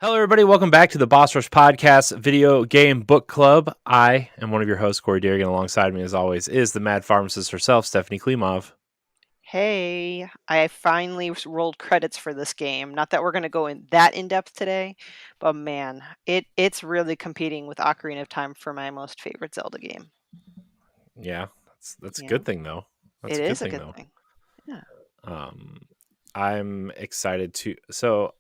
Hello, everybody. Welcome back to the Boss Rush Podcast Video Game Book Club. I am one of your hosts, Corey Deerigan. Alongside me, as always, is the Mad Pharmacist herself, Stephanie Klimov. Hey, I finally rolled credits for this game. Not that we're going to go in depth today, but man, it's really competing with Ocarina of Time for my most favorite Zelda game. Yeah, that's a You good know, thing, though. That's it a good is a thing, good though. thing. Yeah. I'm excited to. So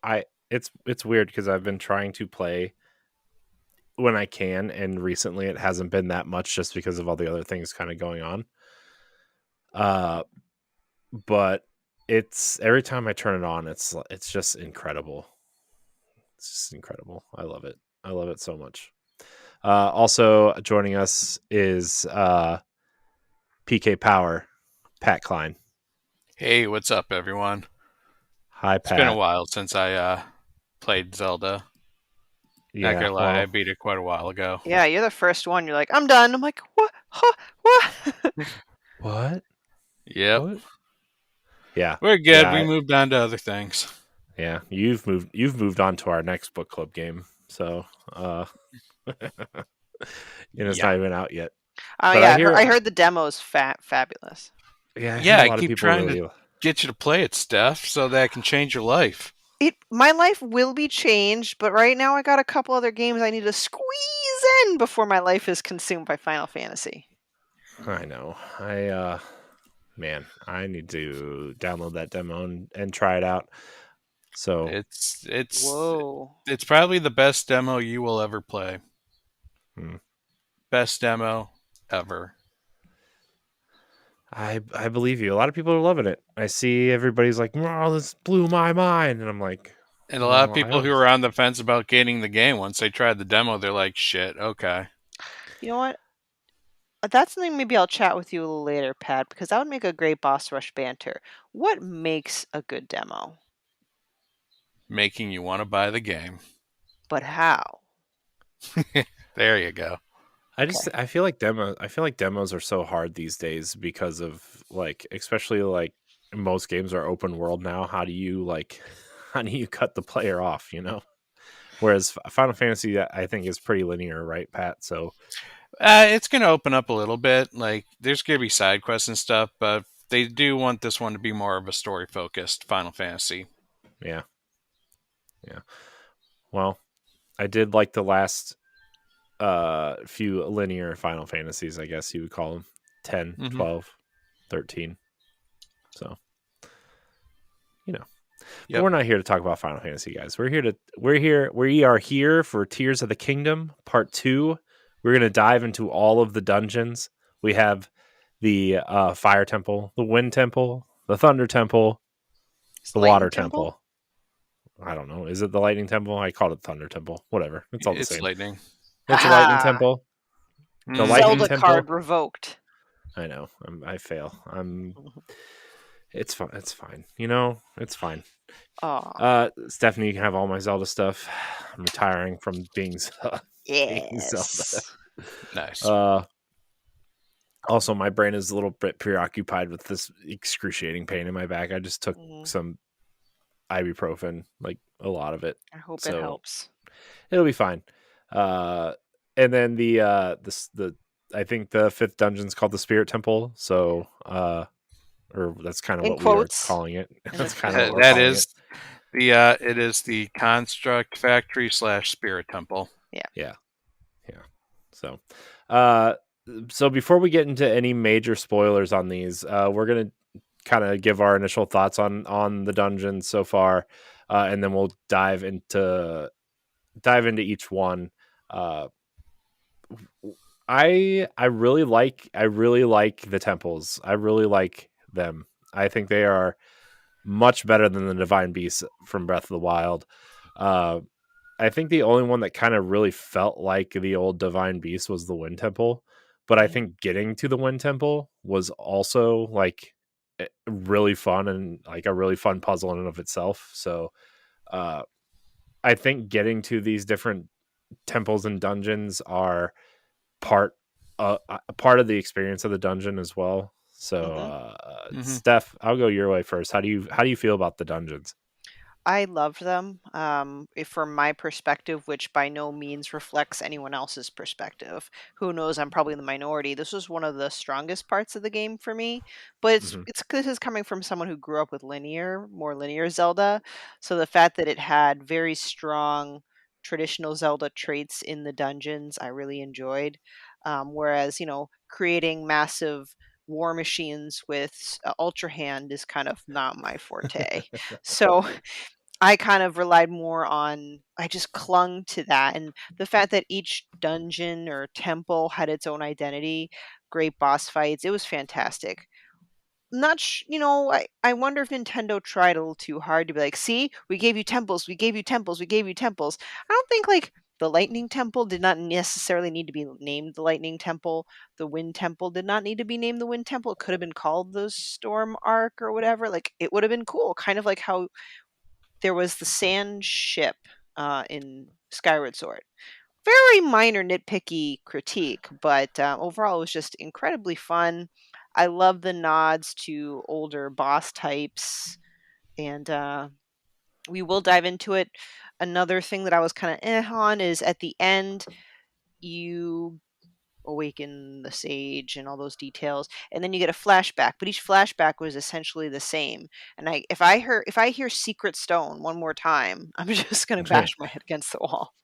it's weird because I've been trying to play when I can, and recently it hasn't been that much just because of all the other things kind of going on. But it's every time I turn it on, it's just incredible. It's just incredible. I love it. I love it so much. Also joining us is PK Power, Pat Klein. Hey, what's up, everyone? Hi, It's been a Pat. while since I played Zelda. Not Yeah, gonna lie, I well, beat it quite a while ago. Yeah, you're the first one. You're like, I'm done. I'm like, what? Huh? What? what? Yep, What? Yeah, we're good. We yeah, moved on to other things. yeah. You've moved on to our next book club game, so it's Yeah, not even out yet. Oh But yeah, I heard the demo's fabulous. yeah, I heard yeah. a I lot of keep people trying really. to get you to play it, Steph, so that I can change your life. My life will be changed, but right now I got a couple other games I need to squeeze in before my life is consumed by Final Fantasy. I know. Man, I need to download that demo and try it out. So Whoa. It's probably the best demo you will ever play. hmm. Best demo ever. I believe you. A lot of people are loving it. I see everybody's like, "Oh, this blew my mind," and I'm like, And a lot of I people who don't. are on the fence about getting the game, once they tried the demo, they're like, "Shit, okay." You know what? That's something maybe I'll chat with you a little later, Pat, because that would make a great boss rush banter. What makes a good demo? Making you want to buy the game. But how? There you go. Okay. I feel like demos are so hard these days because of like, especially like most games are open world now. How do you how do you cut the player off? Whereas Final Fantasy, I think, is pretty linear, right, Pat? So It's going to open up a little bit. Like, there's going to be side quests and stuff, but they do want this one to be more of a story focused Final Fantasy. yeah, yeah. Well, I did like the last few linear Final Fantasies, I guess you would call them 10, Mm-hmm. 12, 13. So, but Yep. we're not here to talk about Final Fantasy, guys. We are here for Tears of the Kingdom Part 2. We're going to dive into all of the dungeons. We have the Fire Temple, the Wind Temple, the Thunder Temple, It's the Lightning Water Temple? Temple. I don't know. Is it the Lightning Temple? I called it Thunder Temple. Whatever. It's all the It's same. lightning. It's a Lightning Ah! Temple. The Mm-hmm. Lightning Zelda Temple. card revoked. I know. I fail. Mhm. It's fine. It's fine. It's fine. Aw. Stephanie, you can have all my Zelda stuff. I'm retiring from being Zelda. Yes. Nice. Also, my brain is a little bit preoccupied with this excruciating pain in my back. I just took Mhm. some ibuprofen, like a lot of it, I hope it so helps. it'll be fine. And then the I think the fifth dungeon's called the Spirit Temple. So, or that's kind of In what we are quotes. calling it. In That's kind of what we're That calling it. is it is the Construct Factory / Spirit Temple. Yeah. Yeah. So, uh, so before we get into any major spoilers on these, we're gonna kind of give our initial thoughts on the dungeon so far, and then we'll dive into each one. Uh, I really like the temples. I really like them. I think they are much better than the Divine Beasts from Breath of the Wild. Uh, I think the only one that kind of really felt like the old Divine Beast was the Wind Temple, but I Mhm. think getting to the Wind Temple was also like really fun and like a really fun puzzle in and of itself. So uh, I think getting to these different temples and dungeons are part part of the experience of the dungeon as well. So Mhm. Mm-hmm. Steph, I'll go your way first. How do you feel about the dungeons? I loved them. From my perspective, which by no means reflects anyone else's perspective. Who knows? I'm probably in the minority. This was one of the strongest parts of the game for me, but Hmm. this is coming from someone who grew up with more linear Zelda. So the fact that it had very strong traditional Zelda traits in the dungeons, I really enjoyed. Whereas creating massive war machines with Ultra Hand is kind of not my forte. So I kind of relied more on I just clung to that, and the fact that each dungeon or temple had its own identity, great boss fights, it was fantastic. Not sh I wonder if Nintendo tried a little too hard to be like, "See? We gave you temples, we gave you temples, we gave you temples." I don't think, like, the Lightning Temple did not necessarily need to be named the Lightning Temple. The Wind Temple did not need to be named the Wind Temple. It could have been called the Storm Arc or whatever, like, it would have been cool, kind of like how there was the sand ship, in Skyward Sword. Very minor nitpicky critique, but, overall, it was just incredibly fun. I love the nods to older boss types, and, we will dive into it. Another thing that I was kinda on is at the end, you awaken the sage and all those details, and then you get a flashback, but each flashback was essentially the same. And if I hear Secret Stone one more time, I'm just gonna bash my head against the wall.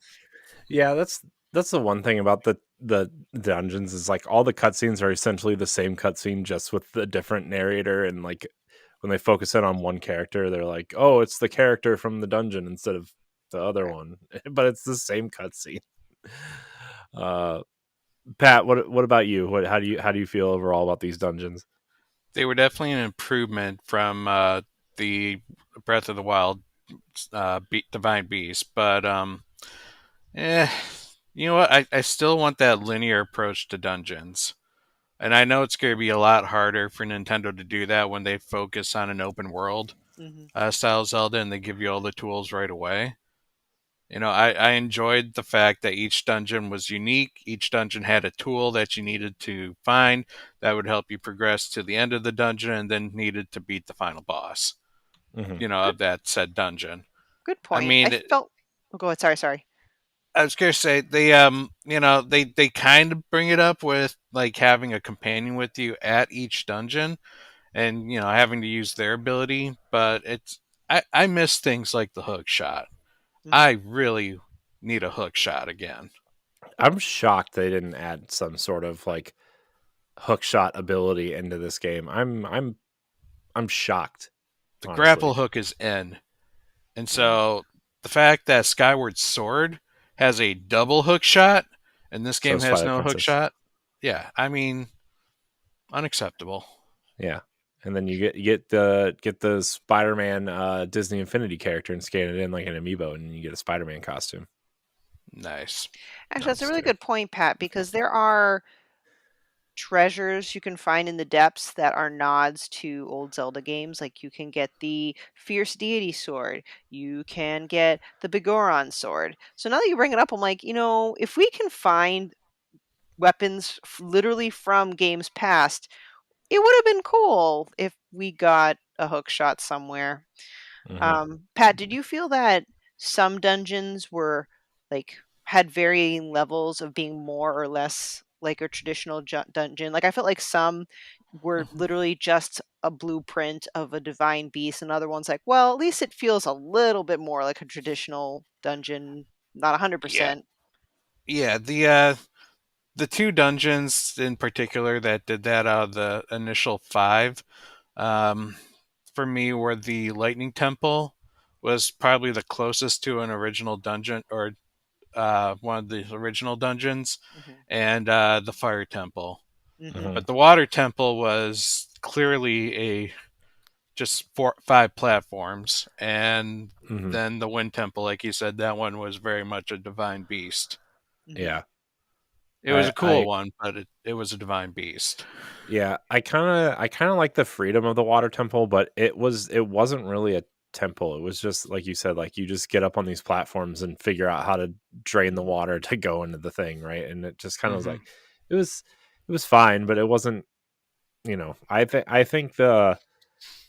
Yeah, that's the one thing about the dungeons is like all the cutscenes are essentially the same cutscene, just with the different narrator, and like when they focus in on one character, they're like, "Oh, it's the character from the dungeon instead of the other Right. one," but it's the same cutscene. Uh, Pat, what about you? How do you feel overall about these dungeons? They were definitely an improvement from the Breath of the Wild Divine Beast, but eh, you know what? I still want that linear approach to dungeons. And I know it's going to be a lot harder for Nintendo to do that when they focus on an open world Mhm. style Zelda and they give you all the tools right away. I enjoyed the fact that each dungeon was unique. Each dungeon had a tool that you needed to find that would help you progress to the end of the dungeon and then needed to beat the final boss, Hmm. Good of that said dungeon. good I point. I mean, felt Oh, go ahead, sorry. I was gonna say they kind of bring it up with like having a companion with you at each dungeon and having to use their ability, but I miss things like the hook shot. I Mhm. really need a hook shot again. I'm shocked they didn't add some sort of like hook shot ability into this game. I'm shocked, The grapple honestly. hook is in, and Mm, so the fact that Skyward Sword has a double hook shot and this So game is has Twilight no hook Princess. shot, yeah, I mean unacceptable. Yeah. And then you get the Spider-Man Disney Infinity character and scan it in like an amiibo and you get a Spider-Man costume. Nice. No, Actually, I'm that's a just really kidding. good point, Pat, because there are treasures you can find in the depths that are nods to old Zelda games. Like you can get the Fierce Deity sword, you can get the Bigoron sword. So now that you bring it up, I'm like, if we can find weapons literally from games past, it would have been cool if we got a hook shot somewhere. Mhm. Pat, did you feel that some dungeons were like had varying levels of being more or less like a traditional dungeon? Like I felt like some were literally just a blueprint of a divine beast, and other ones like, well, at least it feels a little bit more like a traditional dungeon, not Yeah. 100%. Yeah, the two dungeons in particular that did that out of the initial five, um, for me, were the Lightning Temple was probably the closest to an original dungeon or one of the original dungeons, Hmm. and the Fire Temple. Hmm. Mhm. But the Water Temple was clearly a just five platforms, and Mhm. then the Wind Temple, like you said, that one was very much a divine beast. Hmm. Yeah. It was I a cool I one, but it was a divine beast. yeah, I kind of like the freedom of the water temple, but it wasn't really a temple. It was just like you said, like you just get up on these platforms and figure out how to drain the Hmm. water to go into the thing, right? And it just kind of was Hmm. like it was it was fine, but it wasn't, I think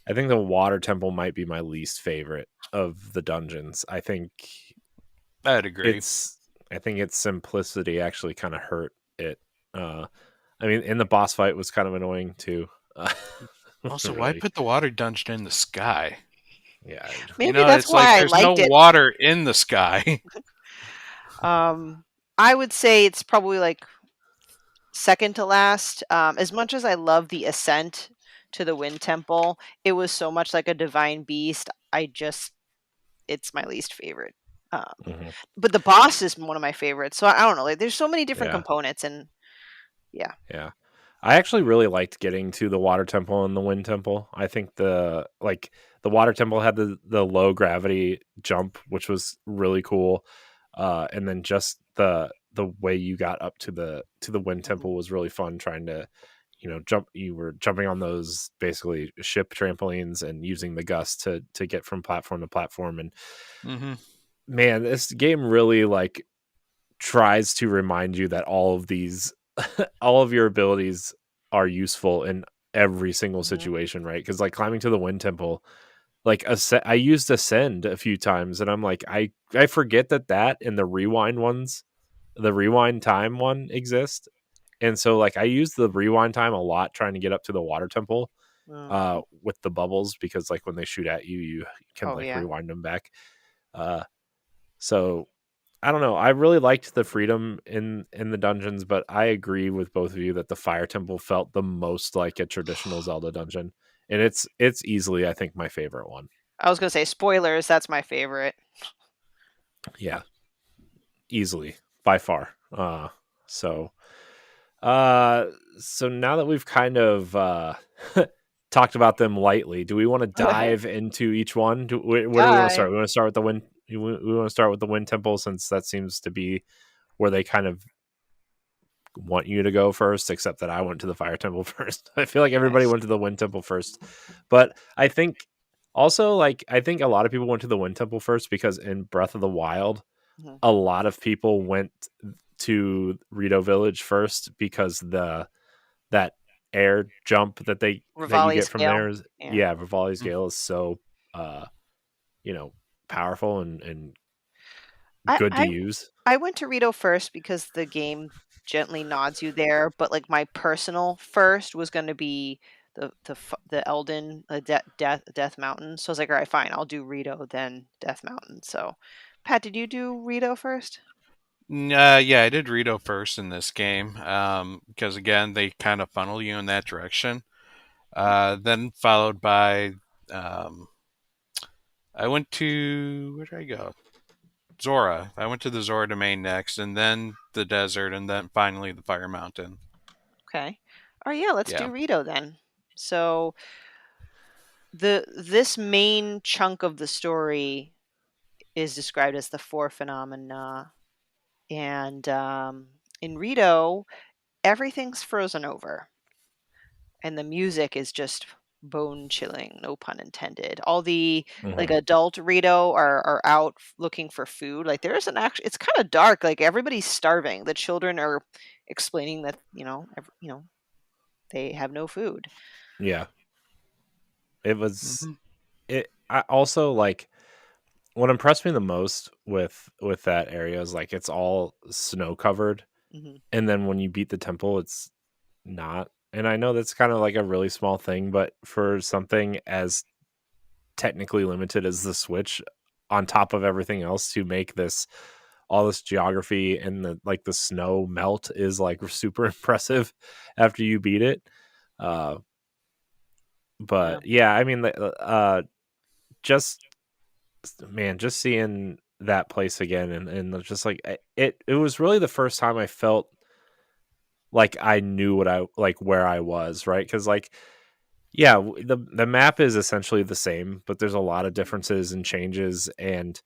I think the water temple might be my least favorite of the dungeons. I'd agree. It's I think its simplicity actually kind of hurt it. Uh, I mean, and the boss fight was kind of annoying too. Also, why Really, put the water dungeon in the sky? yeah, You Maybe know, that's it's like why I there's no liked it. water in the sky. I would say it's probably like second to last. As much as I love the ascent to the Wind Temple, it was so much like a divine beast. It's my least favorite. Um, hmm but the boss is one of my favorites. So I don't know. Like, there's so many different yeah, components, and yeah. yeah. I actually really liked getting to the water temple and the wind temple. I think the water temple had the low gravity jump, which was really cool. And then just the way you got up to the wind Mhm. temple was really fun trying to, jump. You were jumping on those basically ship trampolines and using the gust to get from platform to platform. And Hmm. man, this game really like tries to remind you that all of these all of your abilities are useful in every single Mhm. situation, right? Because like climbing to the wind temple, like I used ascend a few times, and I'm like, I forget that in the rewind ones, the rewind time one exists, and so like I use the rewind time a lot trying to get up to the water temple, Mhm. with the bubbles, because like when they shoot at you, you can Oh like yeah. rewind them back. Uh, so I don't know. I really liked the freedom in the dungeons, but I agree with both of you that the Fire Temple felt the most like a traditional Zelda dungeon, and it's easily I think my favorite one. I was gonna say spoilers. That's my favorite. Yeah, easily by far. So uh, so now that we've kind of talked about them lightly, do we want to dive into each one? Where do we want to Die. start? We want to start with the wind. We want to start with the Wind Temple since that seems to be where they kind of want you to go first, except that I went to the Fire Temple first. I feel like everybody Nice. went to the Wind Temple first. But I think also like I think a lot of people went to the Wind Temple first because in Breath of the Wild, Mhm. a lot of people went to Rito Village first because the that air jump that you Rivali's get from scale. there is, Yeah. yeah, Rivali's Gale is so uh you know powerful and I good to I use. I went to Rito first because the game gently nods you there, but like my personal first was going to be the Elden Death Mountain. So I was like, all right, fine, I'll do Rito then Death Mountain. So, Pat, did you do Rito first? Yeah, I did Rito first in this game because again they kind of funnel you in that direction. Then followed by um, I went to where did I go? Zora. I went to the Zora domain next, and then the desert, and then finally the Fire Mountain. Okay. All right, yeah, let's Yeah. do Rito then. So this main chunk of the story is described as the four phenomena, and in Rito, everything's frozen over, and the music is just bone chilling, no pun intended. All the like Mhm. adult Rito are out looking for food. Like there is an actual, it's kind of dark. Like everybody's starving. The children are explaining that they have no food. Yeah. It was Hmm. it I also like what impressed me the most with that area is like it's all snow covered, Hmm. and then when you beat the temple it's not. And I know that's kind of like a really small thing, but for something as technically limited as the Switch, on top of everything else, to make this all this geography and the snow melt is like super impressive after you beat it. Uh Yeah. but yeah, I mean just man, just seeing that place again and just like it was really the first time I felt like I knew what I like where I was, right? Cuz like yeah, the map is essentially the same, but there's a lot of Mhm. differences and changes, and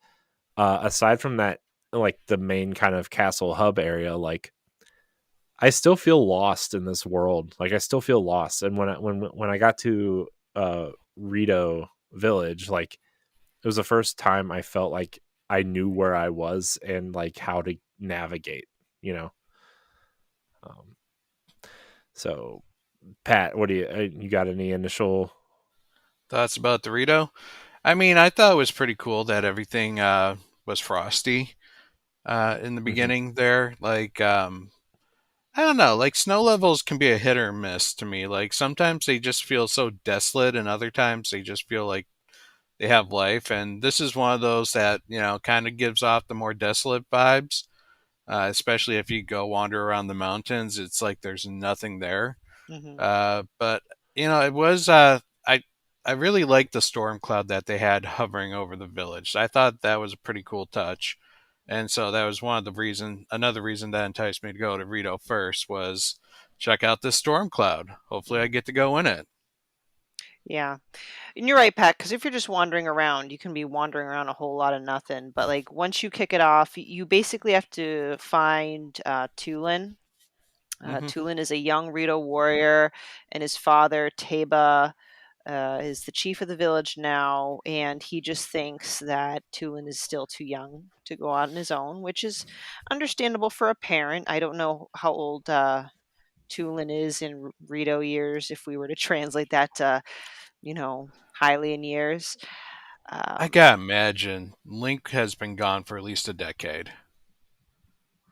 aside from that, like the main kind of castle hub area, like I still feel lost in this world. Like I still feel lost. And when I got to Rito Village, like it was the first time I felt like I knew where I was and like how to navigate, you know. Um, so Pat, what do you got any initial thoughts about Dorito? I mean, I thought it was pretty cool that everything was frosty in the Hmm. beginning there. Like, I don't know, like snow levels can be a hit or miss to me. Like sometimes they just feel so desolate, and other times they just feel like they have life. And this is one of those that kind of gives off the more desolate vibes. Especially if you go wander around the mountains, it's like there's nothing there. Hmm. But it was I really liked the storm cloud that they had hovering over the village. I thought that was a pretty cool touch, and so that was another reason that enticed me to go to Rito first was check out this storm cloud. Hopefully, I get to go in it. Yeah. And you're right, Pat, because if you're just wandering around, you can be wandering around a whole lot of nothing. But like once you kick it off, you basically have to find Tulin. Hmm. Tulin is a young Rito warrior, and his father, Teba, is the chief of the village now, and he just thinks that Tulin is still too young to go out on his own, which is understandable for a parent. I don't know how old Tulin is in Rito years, if we were to translate that highly in years. I Um, gotta imagine Link has been gone for at least a decade.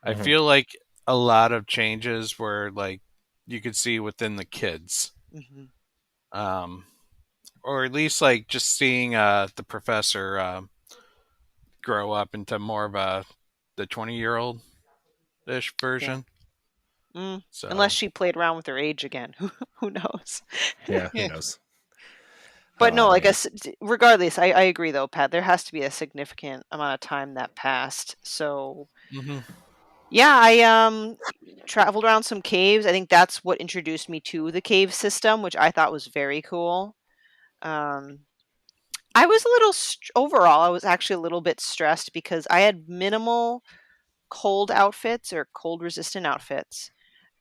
I Hmm. feel like a lot of changes were like you could see within the kids. mhm, Um, or at least like just seeing the professor grow up into more of the 20-year-old ish yeah. version. Unless So she played around with her age again, who knows? Yeah, who yeah, knows? But no, Oh like man. regardless, I agree though, Pat. There has to be a significant amount of time that passed. So hmm yeah, I traveled around some caves. I think that's what introduced me to the cave system, which I thought was very cool. Um, I was a little overall. I was actually a little bit stressed because I had minimal cold outfits or cold resistant outfits,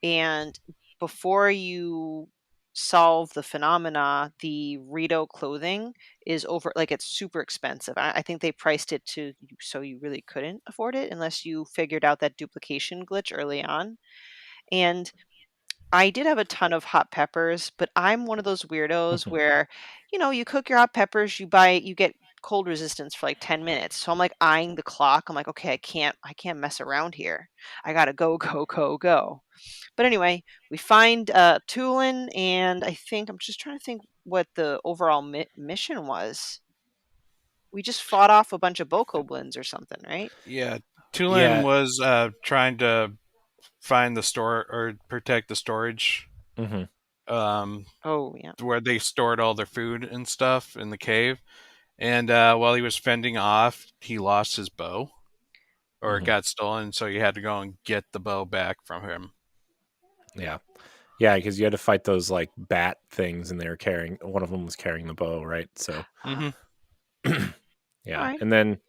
and before you solve the phenomena, the Rito clothing is over, like it's super expensive. I think they priced it to so you really couldn't afford it unless you figured out that duplication glitch early on. And I did have a ton of hot peppers, but I'm one of those weirdos where, you cook your hot peppers, you get cold resistance for like 10 minutes. So I'm like eyeing the clock. I'm like, okay, I can't mess around here. I gotta go, go, go, go. But anyway, we find Tulin, and I'm just trying to think what the overall mission was. We just fought off a bunch of bokoblins or something, right? yeah. Tulin Yeah. was trying to find the store or protect the storage, Hmm. um, Oh yeah, where they stored all their food and stuff in the cave. And while he was fending off, he lost his bow, or it Hmm. got stolen, so you had to go and get the bow back from him. Yeah. Yeah, because you had to fight those like bat things, and they were carrying. One of them was carrying the bow, right? So, Hmm. all yeah, right. and then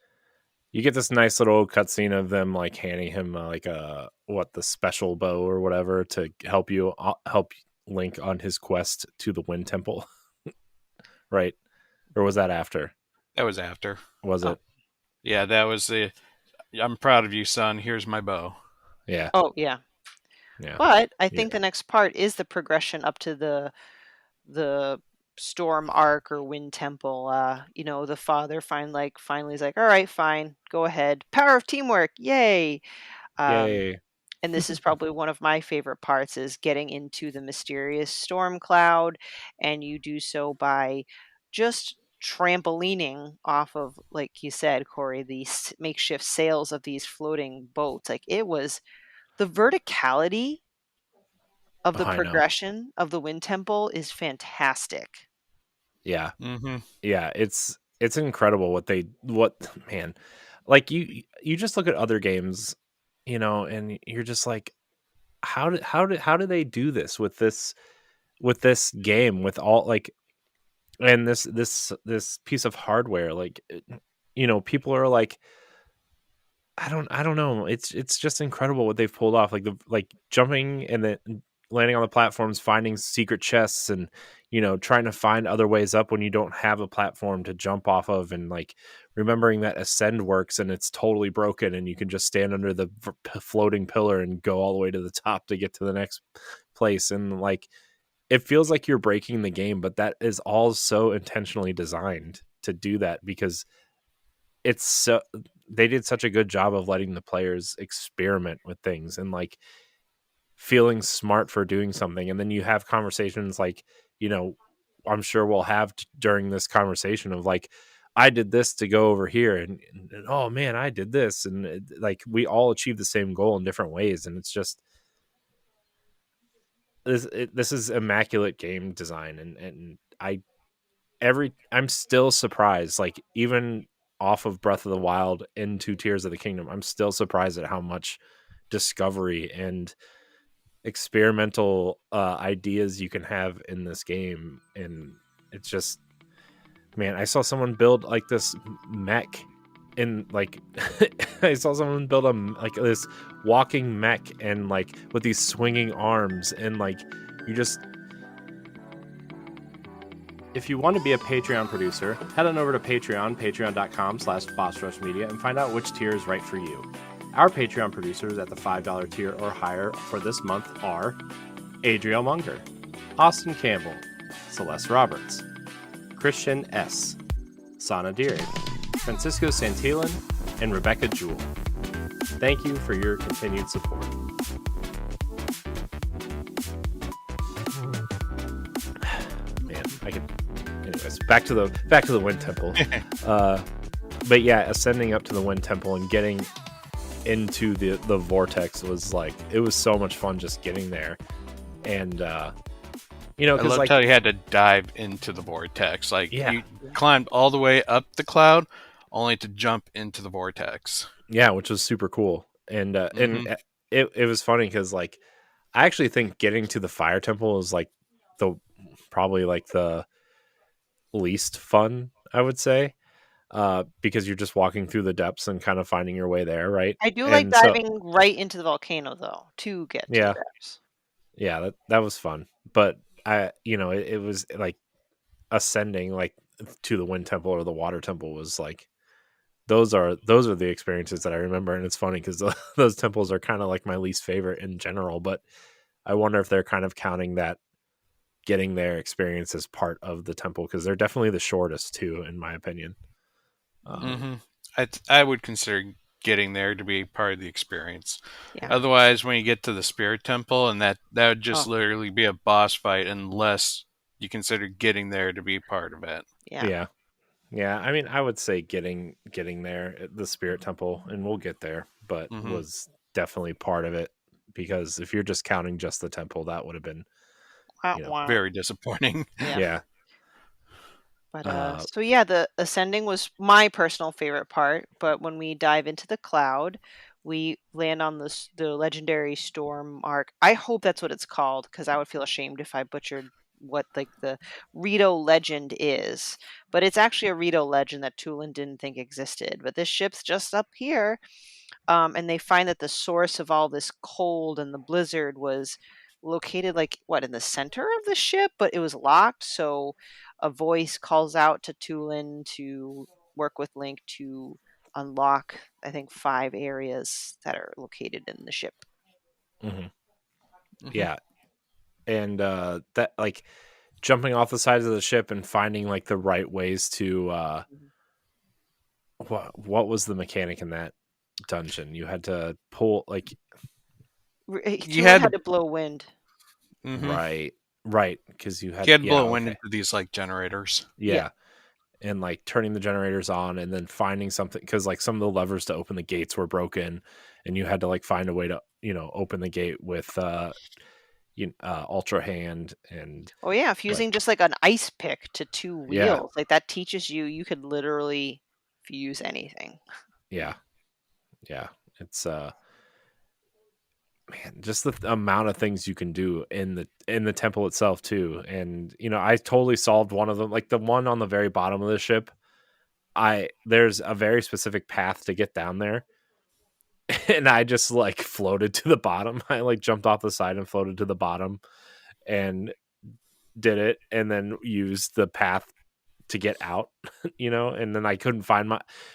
you get this nice little cutscene of them like handing him like a what the special bow or whatever to help Link on his quest to the Wind Temple, right? Or was that after? That was after. Was Oh, it? Yeah, that was the. I'm proud of you, son. Here's my bow. Yeah, oh yeah. yeah, But I yeah, think the next part is the progression up to the storm arc or wind temple. The father finally is like, all right, fine, go ahead. Power of teamwork, yay! Um, yay! and this is probably one of my favorite parts is getting into the mysterious storm cloud, and you do so by just trampolining off of, like you said, Corey, these makeshift sails of these floating boats. Like it was the verticality of Oh, the I know. progression of the wind temple is fantastic. Yeah, Hmm. yeah. It's incredible what man, like you just look at other games, and you're just like, how do they do this with this game with all like and this piece of hardware like people are like I don't know, it's just incredible what they've pulled off, like the like jumping and then landing on the platforms, finding secret chests, and trying to find other ways up when you don't have a platform to jump off of, and like remembering that ascend works and it's totally broken and you can just stand under the floating pillar and go all the way to the top to get to the next place, and like it feels like you're breaking the game, but that is all so intentionally designed to do that because it's so they did such a good job of letting the players experiment with things and like feeling smart for doing something. And then you have conversations like, you know, I'm sure we'll have during this conversation of like, I did this to go over here, and oh man, I did this, and like we all achieve the same goal in different ways, and it's just this is immaculate game design, and I'm still surprised, like even off of Breath of the Wild into Tears of the Kingdom, I'm still surprised at how much discovery and experimental ideas you can have in this game. And it's just, man, I saw someone build like this mech in like I saw someone build like this walking mech and like with these swinging arms, and like you just, if you want to be a Patreon producer, head on over to patreon.com/bossrushmedia, and find out which tier is right for you. Our Patreon producers at the $5 tier or higher for this month are Adriel Munger, Austin Campbell, Celeste Roberts, Christian S., Sana Deering, Francisco Santillan, and Rebecca Jewell. Thank you for your continued support. Man, I could. Anyways, back to the Wind Temple. But yeah, ascending up to the Wind Temple and getting into the vortex was like, it was so much fun just getting there. And you know, I because loved like how you had to dive into the vortex. Like Yeah. you climbed all the way up the cloud, only to jump into the vortex. yeah, which was super cool. And it was funny because like I actually think getting to the fire temple is like probably like the least fun, I would say, because you're just walking through the depths and kind of finding your way there, right? I do like And so diving right into the volcano though to get to the yeah, depths. yeah, that was fun. But it was like ascending like to the wind temple or the water temple was like, those are the experiences that I remember. And it's funny because those temples are kind of like my least favorite in general, but I wonder if they're kind of counting that getting their experience as part of the temple, because they're definitely the shortest too, in my opinion. I would consider getting there to be part of the experience. Yeah. Otherwise, when you get to the spirit temple, and that would just Oh. literally be a boss fight, unless you consider getting there to be part of it. Yeah. Yeah. Yeah, I mean, I would say getting there at the spirit temple, and we'll get there, but Mm-hmm. was definitely part of it, because if you're just counting just the temple, that would have been, Wah, you know, wah. Very disappointing. Yeah. yeah. But so yeah, the ascending was my personal favorite part. But when we dive into the cloud, we land on the legendary storm arc. I hope that's what it's called, because I would feel ashamed if I butchered what like the Rito legend is. But it's actually a Rito legend that Tulin didn't think existed. But this ship's just up here, and they find that the source of all this cold and the blizzard was located like what in the center of the ship, but it was locked. So a voice calls out to Tulin to work with Link to unlock, I think, 5 areas that are located in the ship. Mm-hmm. Mm-hmm. Yeah. And that like jumping off the sides of the ship and finding like the right ways to what was the mechanic in that dungeon? You had to pull like You Tulin had had to, to blow wind. mm-hmm. right, because you You had, had to yeah, blow wind okay, into these like generators. yeah, and like turning the generators on and then finding something, because like some of the levers to open the gates were broken, and you had to like find a way to open the gate with ultra hand and Oh yeah, like, fusing just like an ice pick to 2 yeah, wheels. Like that teaches you could literally fuse anything. yeah, yeah. It's man, just the amount of things you can do in the temple itself too. And I totally solved one of them, like the one on the very bottom of the ship. There's a very specific path to get down there, and I just like floated to the bottom. I like jumped off the side and floated to the bottom and did it, and then used the path to get out. And then I couldn't find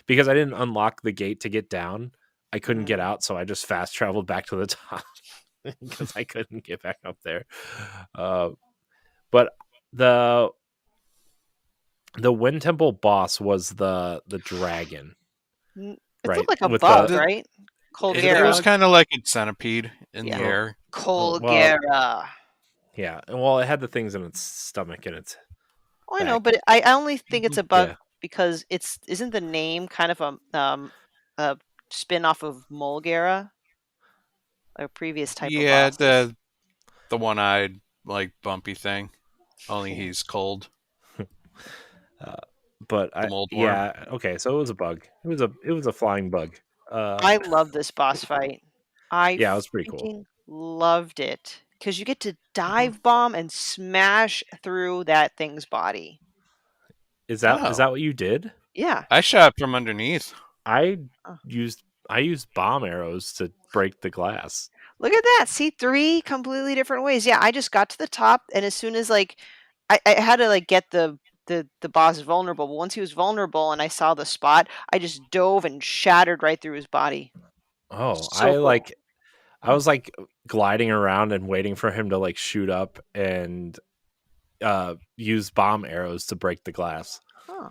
because I didn't unlock the gate to get down. I couldn't get out, so I just fast traveled back to the top because I couldn't get back up there. But the the Wind Temple boss was the dragon, It looked right? like a With bug, the The, right? is it a it was Colgera. bug? kind of like a centipede in the Yeah. Oh, air. oh well, Colgera. yeah. Well, it had the things in its stomach and its Oh, I know, back. but I only think it's a bug Yeah. because it's isn't the name kind of a spin off of Molgera, a previous type of Yeah, bosses. the one-eyed like bumpy thing. Only Yeah. he's cold. Uh, but The I mold worm. yeah, okay, so it was a bug. It was a flying bug. I love this boss fight. I Yeah, it was pretty cool. freaking loved it because you get to dive bomb and smash through that thing's body. Is that Oh, what you did? Yeah. I shot from underneath. I Oh, used I used bomb arrows to break the glass. look at that. See, three completely different ways. Yeah, I just got to the top, and as soon as like I had to like get the boss vulnerable, but once he was vulnerable and I saw the spot, I just dove and shattered right through his body. Oh, So cool. I was like gliding around and waiting for him to like shoot up and use bomb arrows to break the glass. Huh.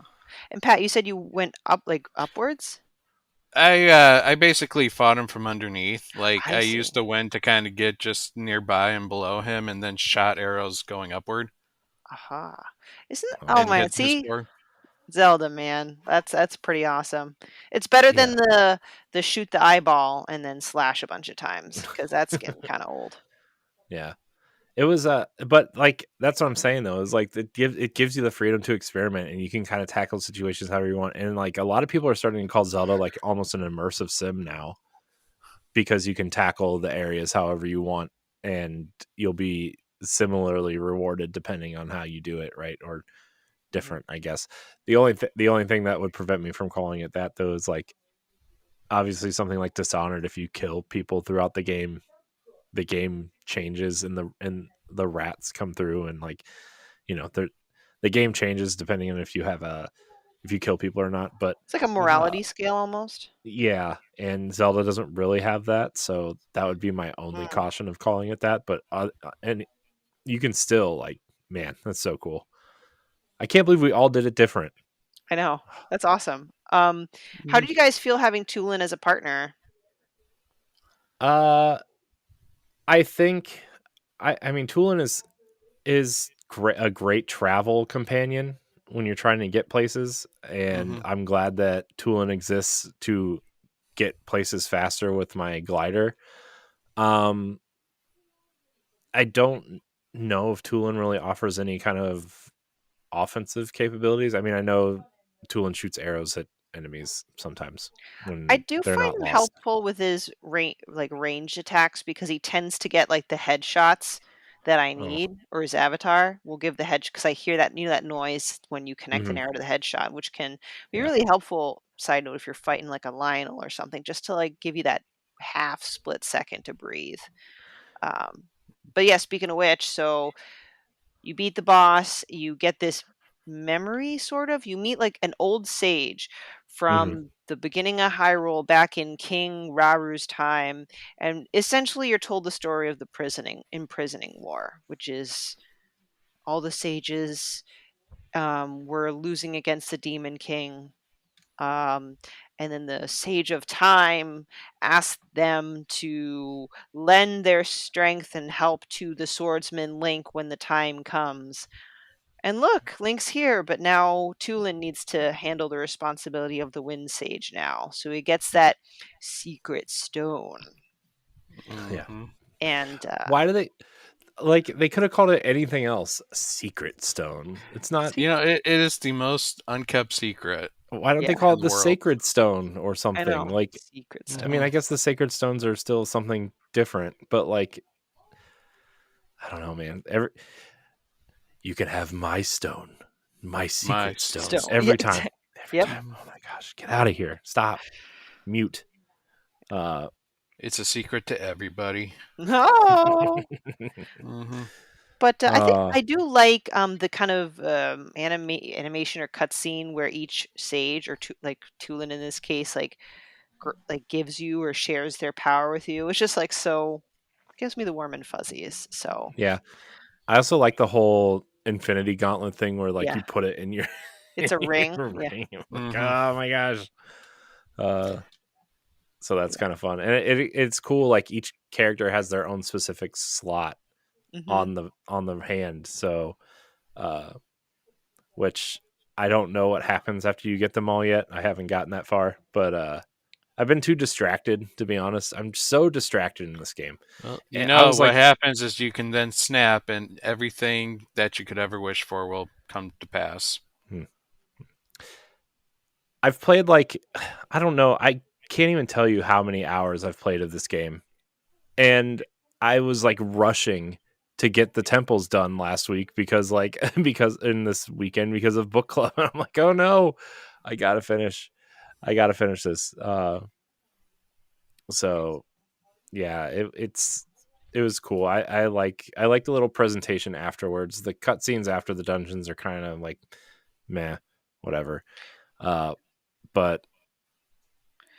And Pat, you said you went up like upwards? I basically fought him from underneath. Like I I see. used the wind to kind of get just nearby and below him, and then shot arrows going upward Aha. Isn't oh Oh, and man, hit his see? core. Zelda, man. That's pretty awesome. It's better than yeah. the shoot the eyeball and then slash a bunch of times because that's getting kind of old. Yeah. It was but like that's what I'm saying though, is like it gives you the freedom to experiment and you can kind of tackle situations however you want. And like a lot of people are starting to call Zelda like almost an immersive sim now because you can tackle the areas however you want and you'll be similarly rewarded depending on how you do it, right? Or Mhm. different, I guess. The only thing that would prevent me from calling it that though is like obviously something like Dishonored. If you kill people throughout the game changes and the rats come through and like the game changes depending on if you kill people or not. But It's like a Hmm. uh, morality scale almost. yeah, and Zelda doesn't really have that, so that would be my only Mm, caution of calling it that. But and you can still like, man, that's so cool. I can't believe we all did it different. I know. That's awesome. How Mhm. did you guys feel having Tulin as a partner? Uh, I think I mean Tulin is a great travel companion when you're trying to get places, and Mhm. I'm glad that Tulin exists to get places faster with my glider. Um, I don't know if Tulin really offers any kind of offensive capabilities. I mean, I know Tulin shoots arrows at enemies sometimes I when do they're find not him lost. helpful with his ranged attacks because he tends to get like the headshots that I Oh, need, or his avatar will give the head because I hear that that noise when you connect an mhm, arrow to the headshot, which can be yeah, really helpful. Side note, if you're fighting like a Lionel or something, just to like give you that half split second to breathe. Um, but yeah, speaking of which, so you beat the boss, you get this memory sort of. You meet like an old sage hmm from the beginning of Hyrule back in King Raru's time, and essentially you're told the story of the imprisoning war, which is all the sages were losing against the Demon King. Um, and then the Sage of Time asked them to lend their strength and help to the swordsman Link when the time comes. And look, Link's here, but now Tulin needs to handle the responsibility of the Wind Sage now. So he gets that secret stone. yeah. Mhm. And Why do they like? They could have called it anything else. Secret Stone. It's not. You see, know, it is the most unkept secret Why don't they yeah, call in it the the world. Sacred Stone or I something? know. Like, Secret I mean, stone. Mhm. I guess the Sacred Stones are still something different, but like, I don't know, man. You can have my stone, my My secret stones Stone. Yeah, every time. Every yep. time. Oh my gosh, get out of here! Stop. Mute. Uh, It's a secret to everybody. No. Mhm. But I think uh, I do like the kind of animation or cutscene where each sage or like Tulin in this case like gives you or shares their power with you. It's just like so gives me the warm and fuzzies. So yeah. I also like the whole. infinity gauntlet thing where like Yeah. you put it in your, It's a in ring. your Yeah. ring. I'm like, Hmm. oh my gosh. Uh, so that's Yeah. kind of fun, and it's cool. Like each character has their own specific slot Hmm. on the hand. So, uh, which I don't know what happens after you get them all yet. I haven't gotten that far, but I've been too distracted, to be honest. I'm so distracted in this game. Well, you And I know was what like, happens is you can then snap, and everything that you could ever wish for will come to pass. hmm. I've played like, I don't know, I can't even tell you how many hours I've played of this game. And I was like rushing to get the temples done last week because like because in this weekend because of book club. I'm like, oh no, I gotta finish. I gotta finish this. So yeah, it was cool. I like the little presentation afterwards. The cutscenes after the dungeons are kind of like meh, whatever. Uh, but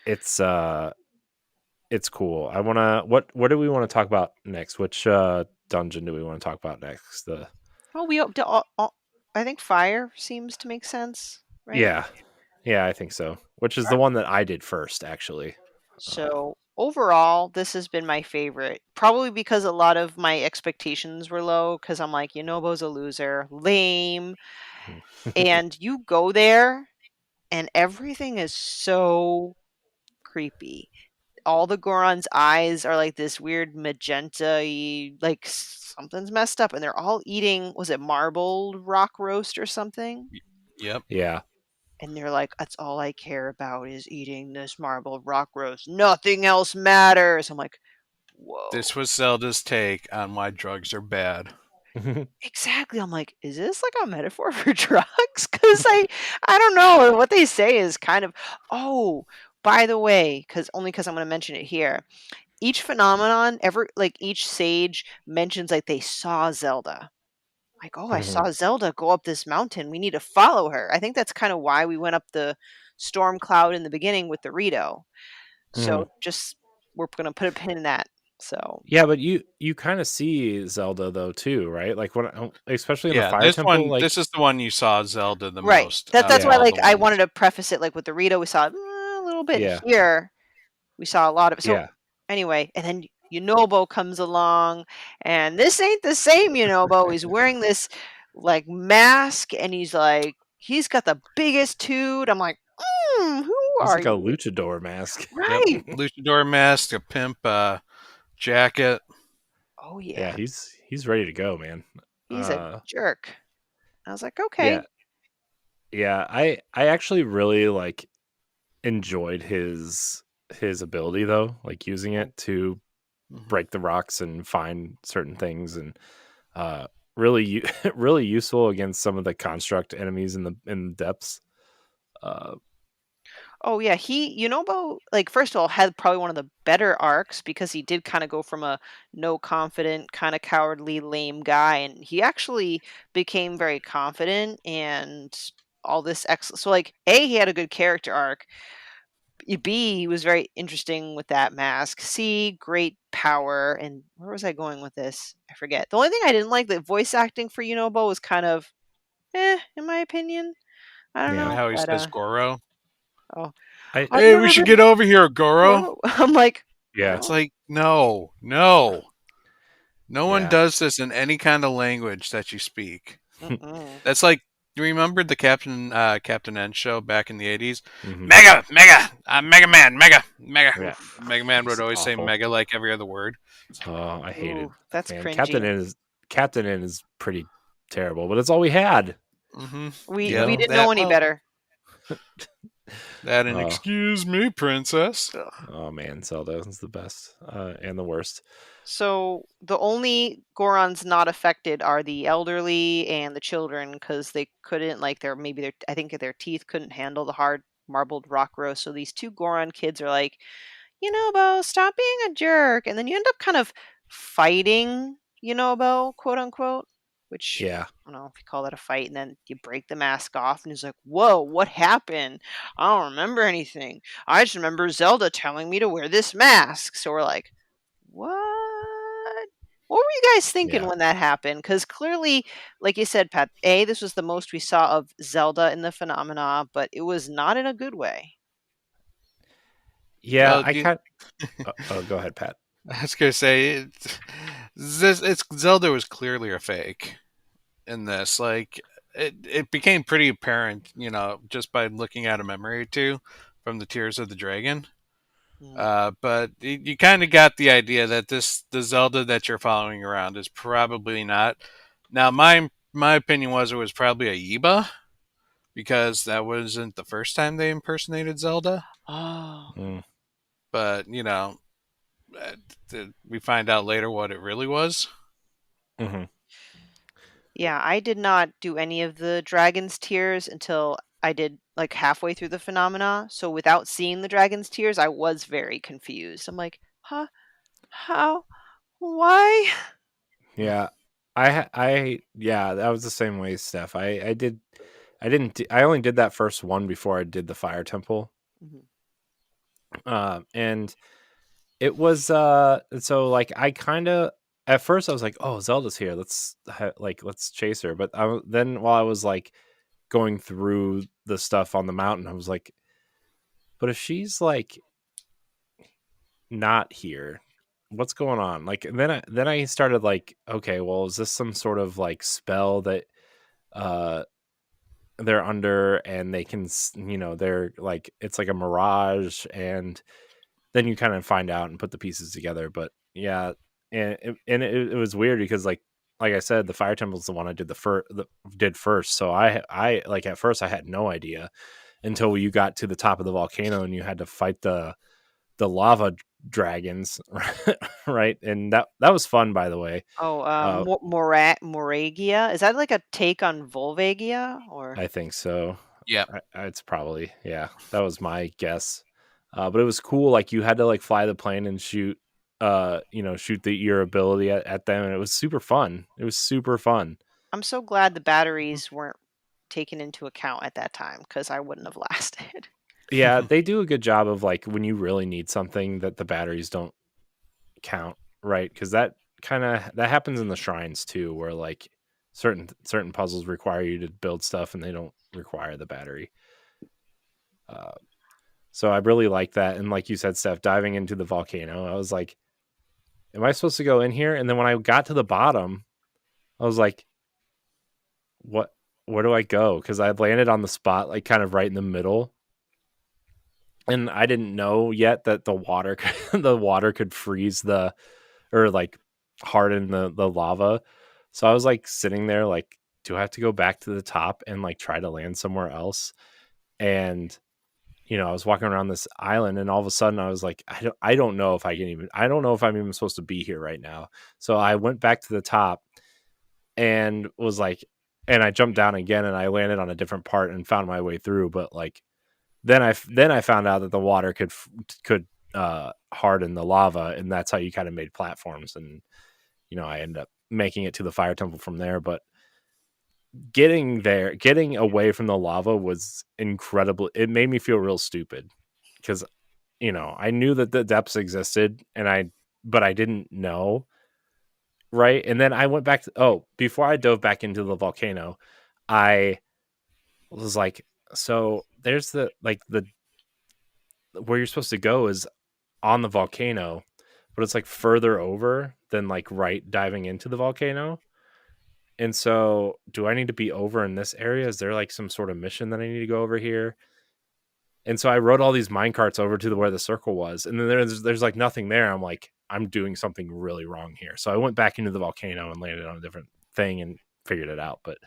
it's it's cool. I wanna what do we want to talk about next? Which dungeon do we want to talk about next? The Oh, I think fire seems to make sense, right? yeah, yeah, I think so. Which is All the right. one that I did first, actually. Uh, So overall, this has been my favorite. Probably because a lot of my expectations were low. Because I'm like, Yunobo's a loser, lame, and you go there, and everything is so creepy. All the Goron's eyes are like this weird magenta like something's messed up, and they're all eating, was it marbled rock roast or something? Yep. yeah, And they're like, that's all I care about is eating this marbled rock roast. Nothing else matters. I'm like, whoa. This was Zelda's take on why drugs are bad. Exactly. I'm like, is this like a metaphor for drugs? Because I don't know. What they say is kind of, oh, by the way, because I'm going to mention it here. Each phenomenon, like each sage mentions like they saw Zelda. Like, oh, I saw Zelda go up this mountain. We need to follow her. I think that's kind of why we went up the storm cloud in the beginning with the Rito. So just we're gonna put a pin in that. So Yeah, but you kind of see Zelda though too, right? Like when especially in the Yeah, fire temple, this like is the one you saw Zelda the right. most out That's of why yeah, all the like I wanted ones. to preface it like with the Rito we saw a little bit yeah, here. We saw a lot of so yeah. anyway, and then Yunobo comes along, and this ain't the same Yunobo. He's wearing this like mask, and he's got the biggest toot. I'm like, who He's are like a you? luchador mask. Yep, Right. luchador mask, a pimp jacket. Oh Yeah, yeah, he's ready to go, man. he's a jerk. I was like, Yeah, okay. yeah. I actually really like enjoyed his ability though, like using Mhm. it to Hmm. break the rocks and find certain things, and uh really really useful against some of the construct enemies in the depths. Uh Oh yeah, Yunobo, like first of all, had probably one of the better arcs because he did kind of go from a no confident, kind of cowardly, lame guy, and he actually became very confident and all this so like A, he had a good character arc. B, he was very interesting with that mask. C, great power. And where was I going with this? I forget. The only thing I didn't like, the voice acting for Yunobo was kind of in my opinion. I don't And yeah. know, how he but says Goro. oh, I I've Hey, we never should been get over here, Goro. Goro. I'm like, yeah. It's well, like, no, no. No one Yeah. does this in any kind of language that you speak. mm-mm. That's like, you remember the Captain N show back in the 80s? hmm Mega, Mega, Mega Man, Mega, Mega. Yeah. Oof, Mega Man would He's always say awful. Mega like every other word. Oh, I hated, ooh, that's man. cringy. Captain N is pretty terrible, but it's all we had. Hmm. You We Yep. know. didn't know any Well, better. that and Oh, excuse me, princess. Ugh. oh man, Zelda is the best and the worst. So the only Gorons not affected are the elderly and the children because they couldn't like their I think their teeth couldn't handle the hard marbled rock roast. So these two Goron kids are like, Bo, stop being a jerk. And then you end up kind of fighting, Bo, quote unquote, which Yeah. I don't know if you call that a fight. And then you break the mask off, and he's like, whoa, what happened? I don't remember anything. I just remember Zelda telling me to wear this mask. So we're like, what? What were you guys thinking Yeah. when that happened? Because clearly, like you said, Pat, A, this was the most we saw of Zelda in the phenomena, but it was not in a good way. Yeah, Well, I can't. Oh, go ahead, Pat. I was gonna say it's Zelda was clearly a fake in this. Like it became pretty apparent, just by looking at a memory or two from the Tears of the Dragon. Mm. But you kind of got the idea that the Zelda that you're following around is probably not. Now, my opinion was it was probably a Yiba because that wasn't the first time they impersonated Zelda. Oh. Mm, But we find out later what it really was. hmm. Yeah, I did not do any of the dragon's tears until I did like halfway through the phenomena. So without seeing the dragon's tears, I was very confused. I'm like, huh? How? Why? Yeah, yeah, that was the same way, Steph. I didn't, I only did that first one before I did the fire temple. Mhm. And it was, so like I kind of, at first I was like, oh, Zelda's here. Let's chase her. But then while I was like going through the stuff on the mountain, I was like, but if she's like not here, what's going on? Like, and then I started like, okay, well, is this some sort of like spell that uh they're under, and they can they're like, it's like a mirage, and then you kind of find out and put the pieces together. But yeah, and it was weird because like I said, the fire temple's the one I did did first. So I like, at first I had no idea until you got to the top of the volcano and you had to fight the lava dragons. Right, and that was fun, by the way. Oh, uh Moragia? Is that like a take on Volvagia or? I think so. Yep. It's probably, yeah. That was my guess. But it was cool. Like, you had to like fly the plane and shoot, shoot your ability at them, and it was super fun. It was super fun. I'm so glad the batteries weren't taken into account at that time because I wouldn't have lasted. Yeah, they do a good job of like when you really need something that the batteries don't count, right? Because that happens in the shrines too, where like certain puzzles require you to build stuff and they don't require the battery. Uh, So I really like that. And like you said, Steph, diving into the volcano, I was like, am I supposed to go in here? And then when I got to the bottom, I was like, what, where do I go? Because I landed on the spot, like kind of right in the middle. And I didn't know yet that the water, the water could freeze or like harden the lava. So I was like sitting there, like, do I have to go back to the top and like try to land somewhere else? And I was walking around this island, and all of a sudden I was like, I don't know if I don't know if I'm even supposed to be here right now. So I went back to the top and was like, and I jumped down again and I landed on a different part and found my way through. But like, then I found out that the water could harden the lava, and that's how you kind of made platforms. And, I ended up making it to the fire temple from there. But getting away from the lava was incredible. It made me feel real stupid because I knew that the depths existed, but I didn't know, right? And then I went back before I dove back into the volcano, I was like, so there's the where you're supposed to go is on the volcano, but it's like further over than like right diving into the volcano. And so, do I need to be over in this area? Is there like some sort of mission that I need to go over here? And so I rode all these mine carts over to where the circle was, and then there's like nothing there. I'm like, I'm doing something really wrong here. So I went back into the volcano and landed on a different thing and figured it out. But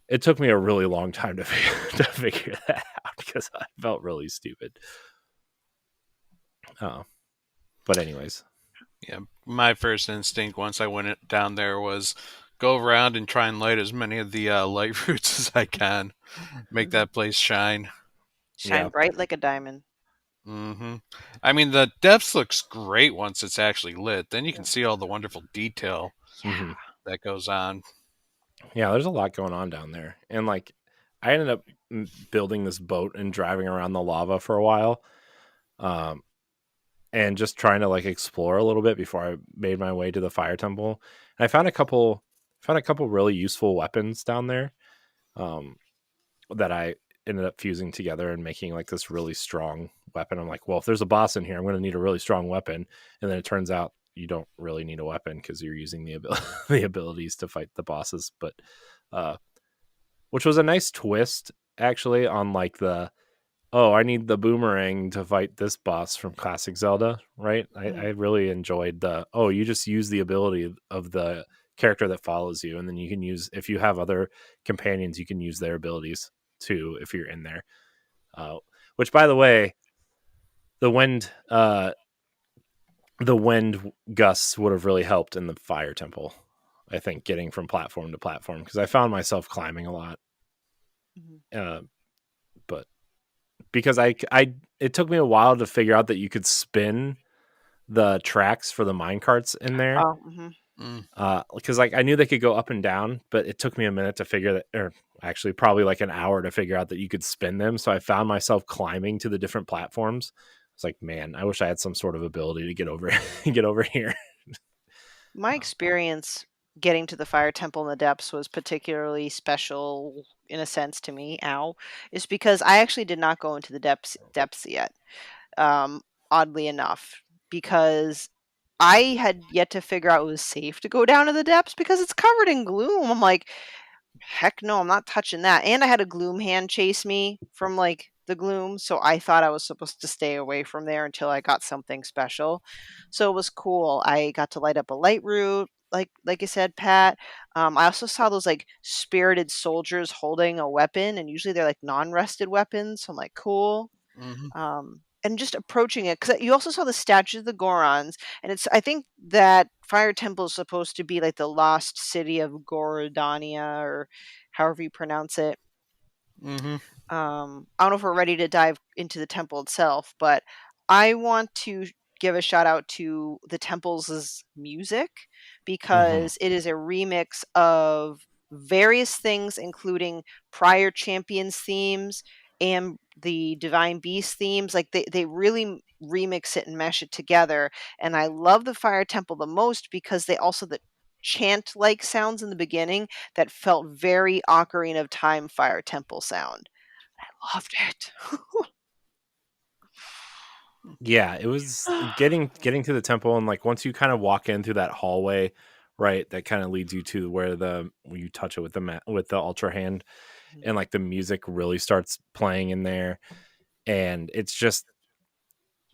it took me a really long time to figure that out because I felt really stupid. Oh, but anyways, Yeah, my first instinct once I went down there was go around and try and light as many of the light roots as I can, make that place shine. Shine yeah, bright like a diamond. hmm I mean, the depths looks great once it's actually lit. Then you can Yeah. see all the wonderful detail hmm, Yeah. that goes on. yeah. There's a lot going on down there, and like I ended up building this boat and driving around the lava for a while. Um, and just trying to like explore a little bit before I made my way to the fire temple. And I found a couple really useful weapons down there, um, that I ended up fusing together and making like this really strong weapon. I'm like, well, if there's a boss in here, I'm going to need a really strong weapon. And then it turns out you don't really need a weapon because you're using the abilities to fight the bosses. But uh, which was a nice twist actually on like the, oh, I need the boomerang to fight this boss from classic Zelda, right? I Mhm. really enjoyed the, oh, you just use the ability of the character that follows you, and then you can use, if you have other companions, you can use their abilities too if you're in there. Uh, which, by the way, the wind, the wind gusts would have really helped in the fire temple. I think getting from platform to platform because I found myself climbing a lot, Mhm. uh, but because it took me a while to figure out that you could spin the tracks for the mine carts in there. Oh, mhm. Mm. Because like I knew they could go up and down, but it took me a minute to figure that, or actually probably like an hour to figure out that you could spin them. So I found myself climbing to the different platforms. It's like, man, I wish I had some sort of ability to get over get over here. My Um, experience getting to the fire temple in the depths was particularly special in a sense to me, ow, is because I actually did not go into the depths yet. Um, Oddly enough, because I had yet to figure out it was safe to go down to the depths because it's covered in gloom. I'm like, heck no, I'm not touching that. And I had a gloom hand chase me from like the gloom, so I thought I was supposed to stay away from there until I got something special. So it was cool. I got to light up a light route, like you said, Pat. I also saw those like spirited soldiers holding a weapon, and usually they're like non-rested weapons. So I'm like, cool. Hmm. And just approaching it because you also saw the statues of the Gorons, and it's I think that Fire Temple is supposed to be like the lost city of Gorodania or however you pronounce it. Hmm. I don't know if we're ready to dive into the temple itself, but I want to give a shout out to the temple's music mhm. because it is a remix of various things, including prior champions themes and the Divine Beast themes. Like they really remix it and mesh it together. And I love the Fire Temple the most because they also the chant like sounds in the beginning that felt very Ocarina of Time Fire Temple sound. Loved it. Yeah, it was getting to the temple, and like once you kind of walk in through that hallway, right, that kind of leads you to where you touch it with with the ultra hand, Mhm, and like the music really starts playing in there, and it's just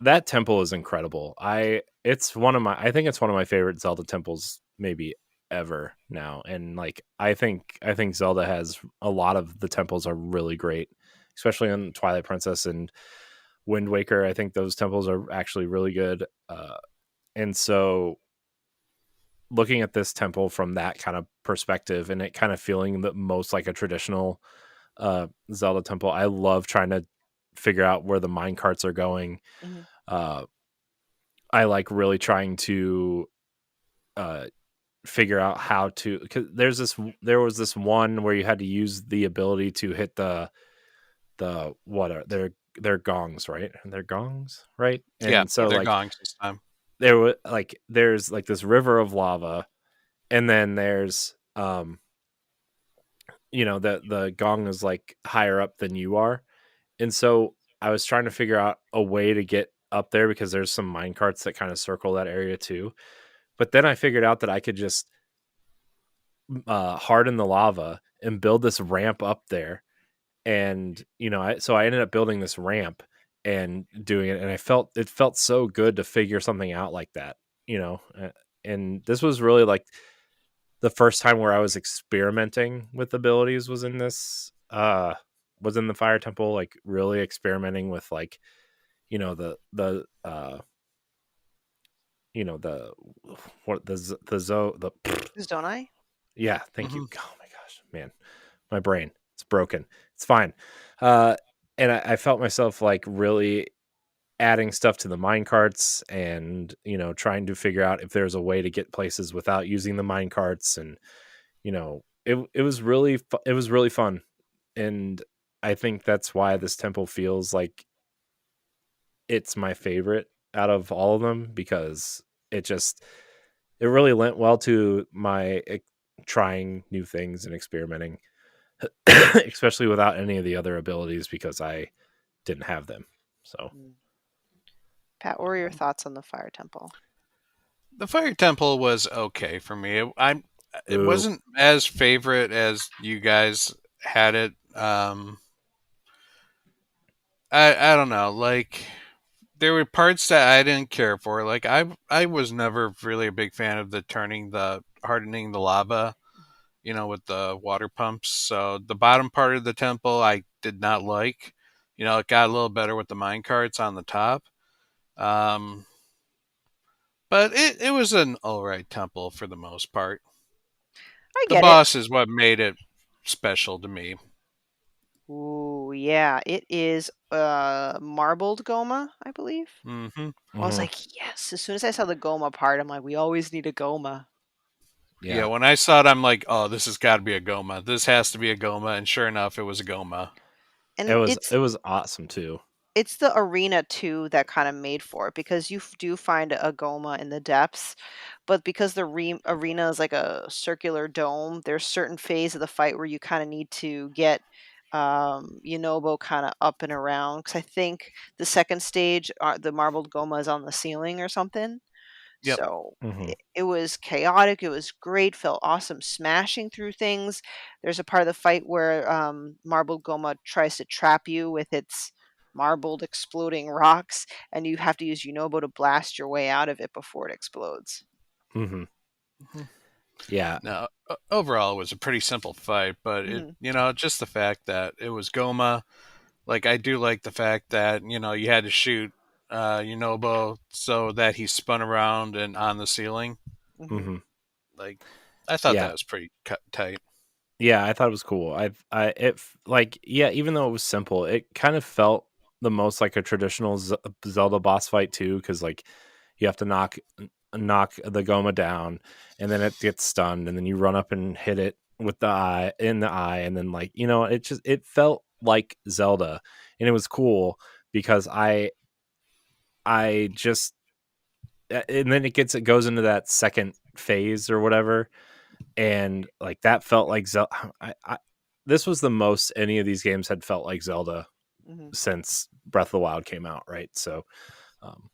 that temple is incredible. I think it's one of my favorite Zelda temples maybe ever now. And like I think Zelda has a lot of the temples are really great, especially on Twilight Princess and Wind Waker. I think those temples are actually really good. And so looking at this temple from that kind of perspective and it kind of feeling the most like a traditional Zelda temple, I love trying to figure out where the mine carts are going. mhm. Uh, I like really trying to uh, figure out how to, because there was this one where you had to use the ability to hit the what are their gongs, right? They're gongs, right? Yeah, And so they're like gongs this time. there's like this river of lava, and then there's the gong is like higher up than you are, and so I was trying to figure out a way to get up there because there's some mine carts that kind of circle that area too. But then I figured out that I could just harden the lava and build this ramp up there. And so I ended up building this ramp and doing it, and it felt so good to figure something out like that. You know, and this was really like the first time where I was experimenting with abilities was in the fire temple, like really experimenting with like the what the zo the Don't I? yeah, thank you. Hmm. Oh my gosh, man, my brain, it's broken. It's fine. Uh, and I felt myself like really adding stuff to the mine carts and trying to figure out if there's a way to get places without using the mine carts. And it was really fun. And I think that's why this temple feels like it's my favorite. out of all of them because it just it really lent well to my trying new things and experimenting, especially without any of the other abilities because I didn't have them. So, Mm. Pat, what were your thoughts on the Fire Temple? The Fire Temple was okay for me. It boo. wasn't as favorite as you guys had it. I don't know. Like there were parts that I didn't care for. Like I was never really a big fan of the hardening the lava, with the water pumps. So the bottom part of the temple I did not like. It got a little better with the mine carts on the top. Um, but it was an alright temple for the most part. I The get it. boss is what made it special to me. Ooh, yeah, it is marbled Goma, I believe. Hmm. I was Hmm. like, yes. As soon as I saw the Goma part, I'm like, we always need a Goma. Yeah, Yeah, when I saw it, I'm like, oh, this has got to be a Goma. This has to be a Goma. And sure enough, it was a Goma. And it was awesome too. it's the arena too that kind of made for it because you do find a Goma in the depths, but because the arena is like a circular dome, there's certain phase of the fight where you kind of need to get Yunobo kind of up and around because I think the second stage, the marbled Goma is on the ceiling or something. Yep. So Hmm. it was chaotic. It was great. Felt awesome smashing through things. There's a part of the fight where Marbled Goma tries to trap you with its marbled exploding rocks, and you have to use Yunobo to blast your way out of it before it explodes. Hmm. Mhm. Yeah, Now, overall, it was a pretty simple fight, but Hmm. just the fact that it was Goma. Like, I do like the fact that, you had to shoot Yunobo so that he spun around and on the ceiling. Hmm. hmm Like, I thought yeah, that was pretty tight. yeah. I thought it was cool. Like, yeah, even though it was simple, it kind of felt the most like a traditional Zelda boss fight too, because like you have to knock the Goma down, and then it gets stunned, and then you run up and hit it with the eye in the eye, and then like it felt like Zelda, and it was cool because I just and then it goes into that second phase or whatever, and like that felt like Zelda. This was the most any of these games had felt like Zelda Hmm. since Breath of the Wild came out, right? So, um,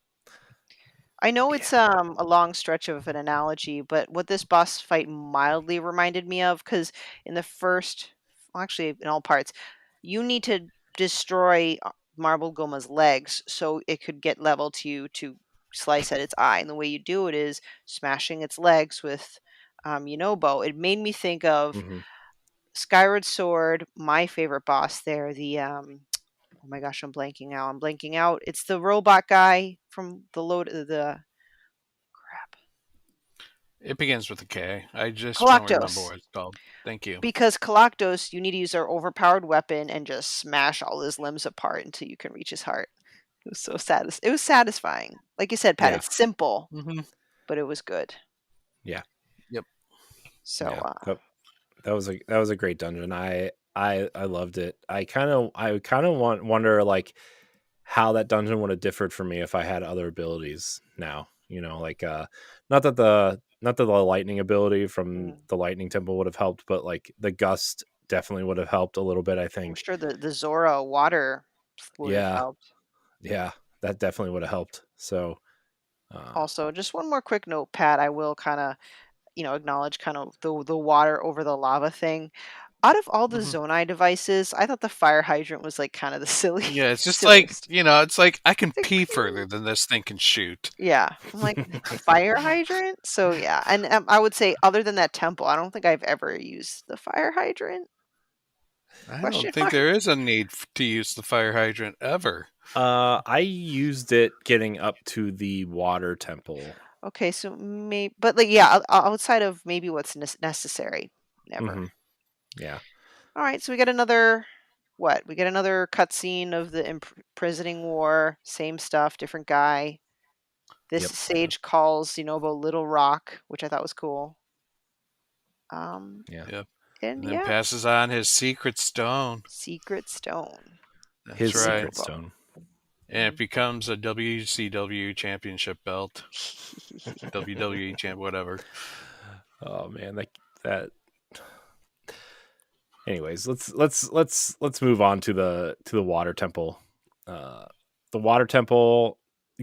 I know yeah. it's a long stretch of an analogy, but what this boss fight mildly reminded me of, because in the first, well, actually in all parts, you need to destroy Marble Goma's legs so it could get level to you to slice at its eye. And the way you do it is smashing its legs with Yunobo. It made me think of Hmm. Skyward Sword, my favorite boss there, the oh my gosh, I'm blanking out. I'm blanking out. It's the robot guy from the crap. It begins with a K. I just don't remember Galactos. what it's called. Thank you. Because Galactos, you need to use their overpowered weapon and just smash all his limbs apart until you can reach his heart. It was so it was satisfying. Like you said, Pat, Yeah, it's simple, Hmm. but it was good. yeah, Yep. So, yeah. That was a great dungeon. I loved it. I kind of wonder like how that dungeon would have differed for me if I had other abilities now. Like not that the lightning ability from mhm. the lightning temple would have helped, but like the gust definitely would have helped a little bit, I I'm think. sure the Zora water would have Yeah, helped. yeah, that definitely would have helped. So, uh, Also, just one more quick note, Pat. I will kind of, acknowledge kind of the water over the lava thing. Out of all the Hmm. Zonai devices, I thought the fire hydrant was like kind of the silly, Yeah, it's just like, silliest. it's like I can It's like, pee further "Pew." than this thing can shoot. Yeah, I'm like fire hydrant. So yeah, and I would say other than that temple, I don't think I've ever used the fire hydrant. I don't Question think mark. there is a need to use the fire hydrant ever. I used it getting up to the water temple. Okay, so maybe, but like yeah, outside of maybe what's necessary, never. Hmm. Yeah. All right, so we get another what? We get another cutscene of the imprisoning war. Same stuff, different guy. This Yep. sage calls Zenobo Little Rock, which I thought was cool. Um, Yeah. Yep. and And then yeah, passes on his secret stone. Secret Stone That's His to right. secret Yunobo. stone. and it becomes a WCW championship belt, WWE champ, whatever. Oh man, that. Anyways, let's move on to the water temple. Uh, the water temple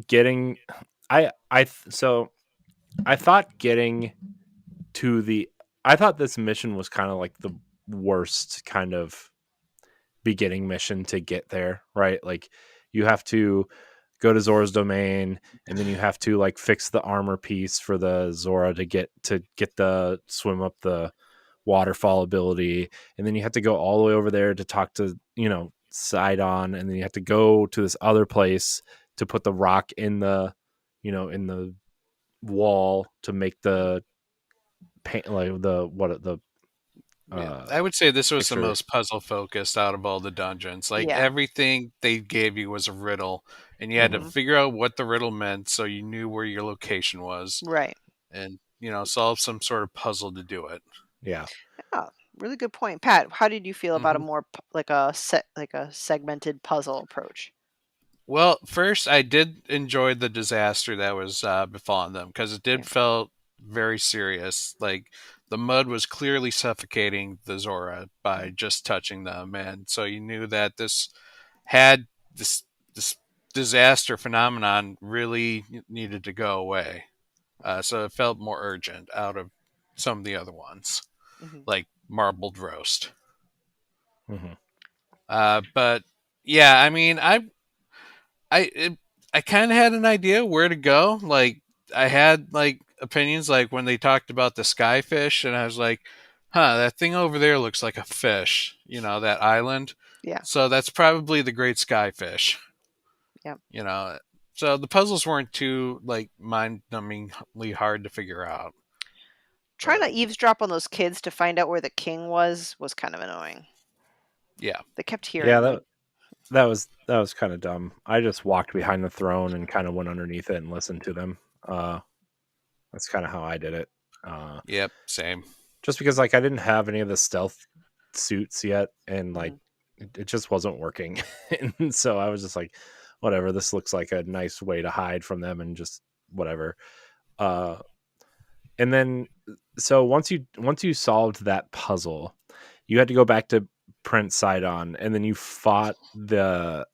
getting, so I thought getting to the I thought this mission was kind of like the worst kind of beginning mission to get there, right? Like you have to go to Zora's domain and then you have to like fix the armor piece for the Zora to get the swim up the waterfall ability, and then you have to go all the way over there to talk to, Sidon, and then you have to go to this other place to put the rock in the wall to make the paint, like the Yeah, uh I would say this was the picture. most puzzle focused out of all the dungeons. Like Yeah. everything they gave you was a riddle, and you had to Hmm. Hmm. figure out what the riddle meant so you knew where your location was, Right. and solve some sort of puzzle to do it. Yeah. Oh, really good point, Pat. How did you feel about a hmm more like a segmented puzzle approach? Well, first I did enjoy the disaster that was befalling them because it Yeah. did felt very serious. Like the mud was clearly suffocating the Zora by just touching them, and so you knew that had this this disaster phenomenon really needed to go away. So it felt more urgent out of some of the other ones, Hmm. like marbled roast. Hmm. But yeah, I mean, I it, I kind of had an idea where to go. Like I had like opinions, like when they talked about the skyfish, and I was like, "Huh, that thing over there looks like a fish." That island. Yeah. So that's probably the great skyfish. Yeah. You know, so the puzzles weren't too like mind-numbingly hard to figure out. Trying But to eavesdrop on those kids to find out where the king was kind of annoying. yeah, They kept Yeah, hearing me. that was kind of dumb. I just walked behind the throne and kind of went underneath it and listened to them. That's kind of how I did it. Uh, yep, same. just because like I didn't have any of the stealth suits yet, and like Hmm. it just wasn't working, and so I was just like, whatever. This looks like a nice way to hide from them, and just whatever. Uh, and then so once you solved that puzzle, you had to go back to Prince Sidon, and then you fought the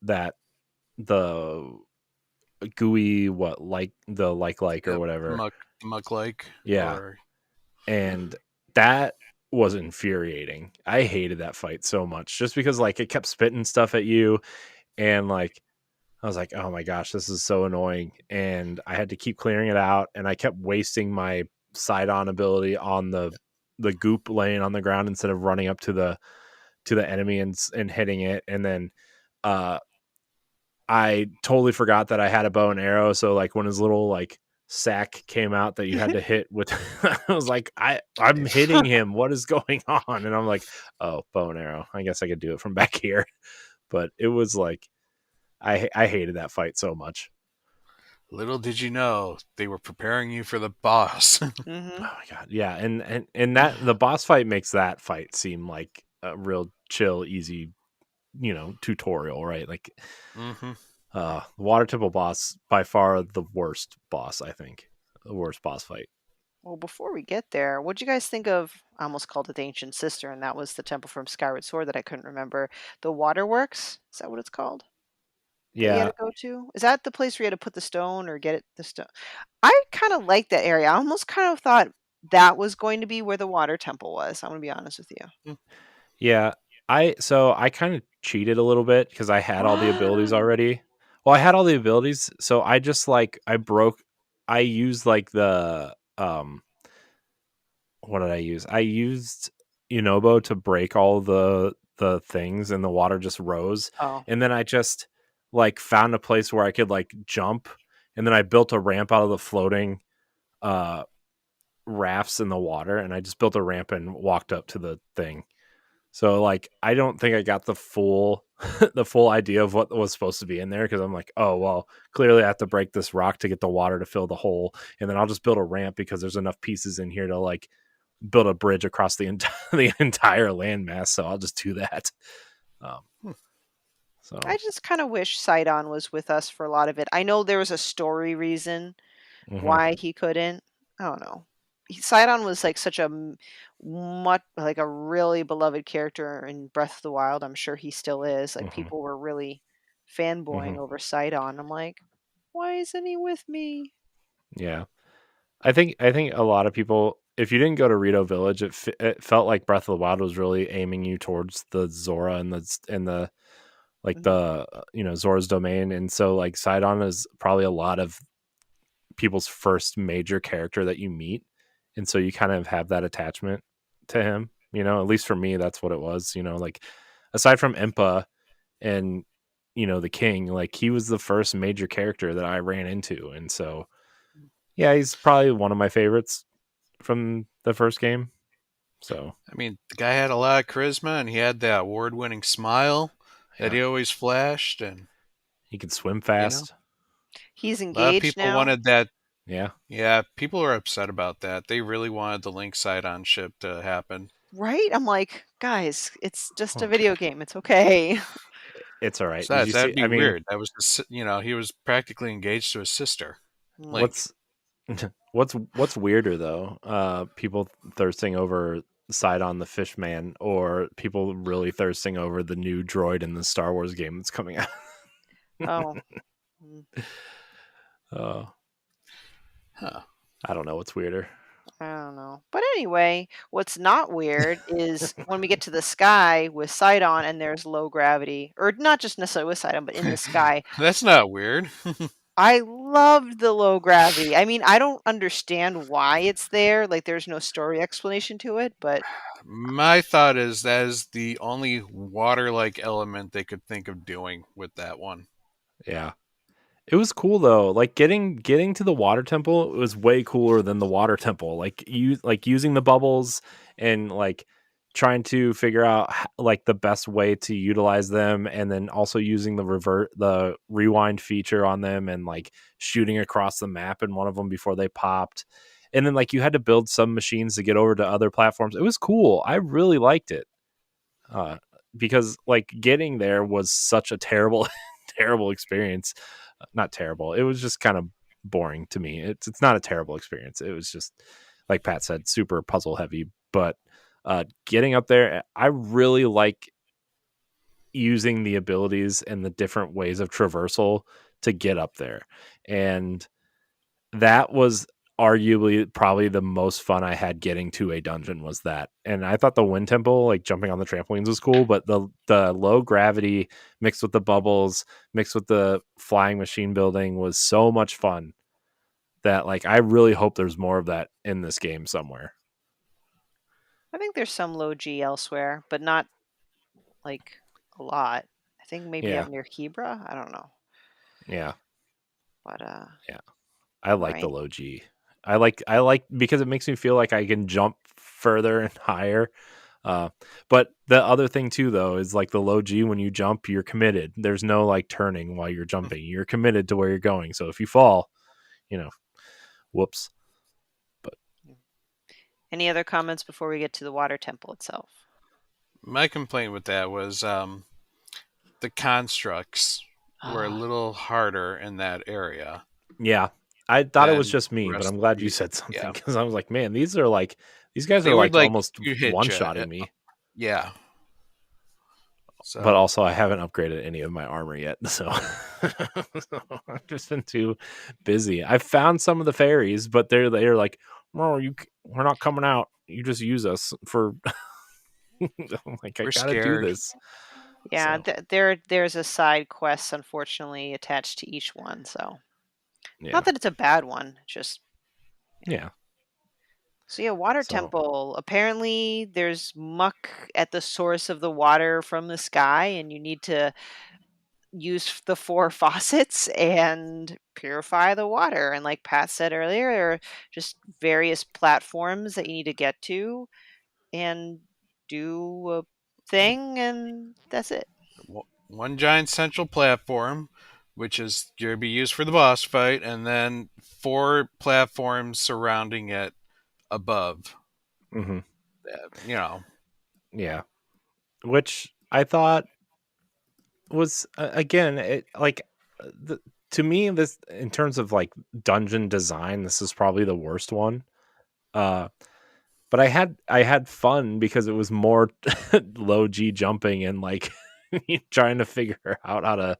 gooey, what, like the like or Yep, whatever. muck like Yeah, or and that was infuriating. I hated that fight so much just because like it kept spitting stuff at you, and like I was like, "Oh my gosh, this is so annoying." And I had to keep clearing it out, and I kept wasting my side on ability on the goop laying on the ground instead of running up to the enemy and hitting it. And then uh I totally forgot that I had a bow and arrow, so like when his little like sack came out that you had to hit with, I was like, I'm hitting him. What is going on? And I'm like, oh, bow and arrow. I guess I could do it from back here. But it was like I hated that fight so much. little did you know they were preparing you for the boss. Oh my god, yeah, and that the boss fight makes that fight seem like a real chill, easy, tutorial, right? Like, hmm the Water Temple boss by far the worst boss, I think, the worst boss fight. Well, before we get there, what'd you guys think of? I almost called it the Ancient Sister, and that was the temple from Skyward Sword that I couldn't remember. The Waterworks? Is that what it's called? That you had Yeah, to go to? Is that the place where you had to put the stone or get it the stone? I kind of like that area. I almost kind of thought that was going to be where the water temple was. I'm gonna be honest with you. yeah. I kind of cheated a little bit because I had all the abilities What? already. Well, I had all the abilities, so I just like I used like what did I use? I used Unobo to break all the things, and the water just rose. Oh, And then I just like found a place where I could like jump, and then I built a ramp out of the floating uh rafts in the water, and I just built a ramp and walked up to the thing. So like I don't think I got the full the full idea of what was supposed to be in there, because I'm like, oh well, clearly I have to break this rock to get the water to fill the hole, and then I'll just build a ramp because there's enough pieces in here to like build a bridge across the entire the entire landmass. So I'll just do that. Um, I So, just kind of wish Sidon was with us for a lot of it. I know there was a story reason hmm why he couldn't. I don't know. Sidon was like such a much like a really beloved character in Breath of the Wild. I'm sure he still is. Like hmm people were really hmm fanboying over Sidon. I'm like, why isn't he with me? yeah. I think a lot of people, if you didn't go to Rito Village, it felt like Breath of the Wild was really aiming you towards the Zora and the like Mhm. the Zora's domain, and so like Sidon is probably a lot of people's first major character that you meet, and so you kind of have that attachment to him. At least for me, that's what it was. Like aside from Impa and the king, like he was the first major character that I ran into, and so yeah, he's probably one of my favorites from the first game. So I mean, the guy had a lot of charisma, and he had that award-winning smile that yeah, he always flashed, and he could swim you know, fast. He's a lot of engaged people now, wanted that. Yeah. Yeah, people are upset about that. They really wanted the Link side-on ship to happen. right? I'm like, guys, it's just a Oh, video game. It's okay. it's all right. Did Besides, you see? that'd be I mean, weird. That was, he was practically engaged to his sister, Mm. Link. what's what's weirder though? People thirsting over Sidon the Fishman, or people really thirsting over the new droid in the Star Wars game that's coming out. Oh, mm, uh, Huh. I don't know what's weirder. I don't know. But anyway, what's not weird is when we get to the sky with Sidon and there's low gravity, or not just necessarily with Sidon, but in the sky. That's not weird. I loved the low gravity. I mean, I don't understand why it's there. Like, there's no story explanation to it, but My thought is that is the only water-like element they could think of doing with that one. Yeah. It was cool though. Like getting to the water temple was way cooler than the water temple. Like using the bubbles and like trying to figure out like the best way to utilize them, and then also using the rewind feature on them, and like shooting across the map in one of them before they popped. And then like you had to build some machines to get over to other platforms. It was cool. I really liked it. Uh because like getting there was such a terrible terrible experience. Not terrible. It was just kind of boring to me. It's not a terrible experience. It was just like Pat said, super puzzle heavy. But getting up there, I really like using the abilities and the different ways of traversal to get up there, and that was arguably probably the most fun I had getting to a dungeon was that. And I thought the wind temple, like jumping on the trampolines was cool, but the low gravity mixed with the bubbles, mixed with the flying machine building was so much fun that like I really hope there's more of that in this game somewhere. I think there's some low G elsewhere, but not like a lot. I think maybe Yeah. up near Hebra. I don't know. Yeah. But Yeah. I like the right. low G. I like because it makes me feel like I can jump further and higher. But the other thing too, though, is like the low G. When you jump, you're committed. There's no like turning while you're jumping. You're committed to where you're going. So if you fall, you know, whoops. But Any other comments before we get to the water temple itself? My complaint with that was the constructs were a Ah, little harder in that area yeah, I thought it was than just the me, but rest I'm of the glad you region. said something Yeah, because I was like, man, these guys they are would like like almost you hit one you. shotting me. Yeah, But so also, I haven't upgraded any of my armor yet, so, so I've just been too busy. I found some of the fairies, but they're like, "Oh, we're not coming out. You just use us for." I'm like, I we're gotta do scared. this. yeah. So There's a side quest, unfortunately, attached to each one. So not yeah, that it's a bad one, just yeah. yeah. So yeah, water So temple. Apparently, there's muck at the source of the water from the sky, and you need to use the four faucets and purify the water. And like Pat said earlier, there are just various platforms that you need to get to and do a thing, and that's it. One giant central platform, which is going to be used for the boss fight, and then four platforms surrounding it above. mhm, You know, yeah, which I thought was again it like the, to me this in terms of like dungeon design, this is probably the worst one. Uh, but I had fun because it was more low G jumping and like trying to figure out how to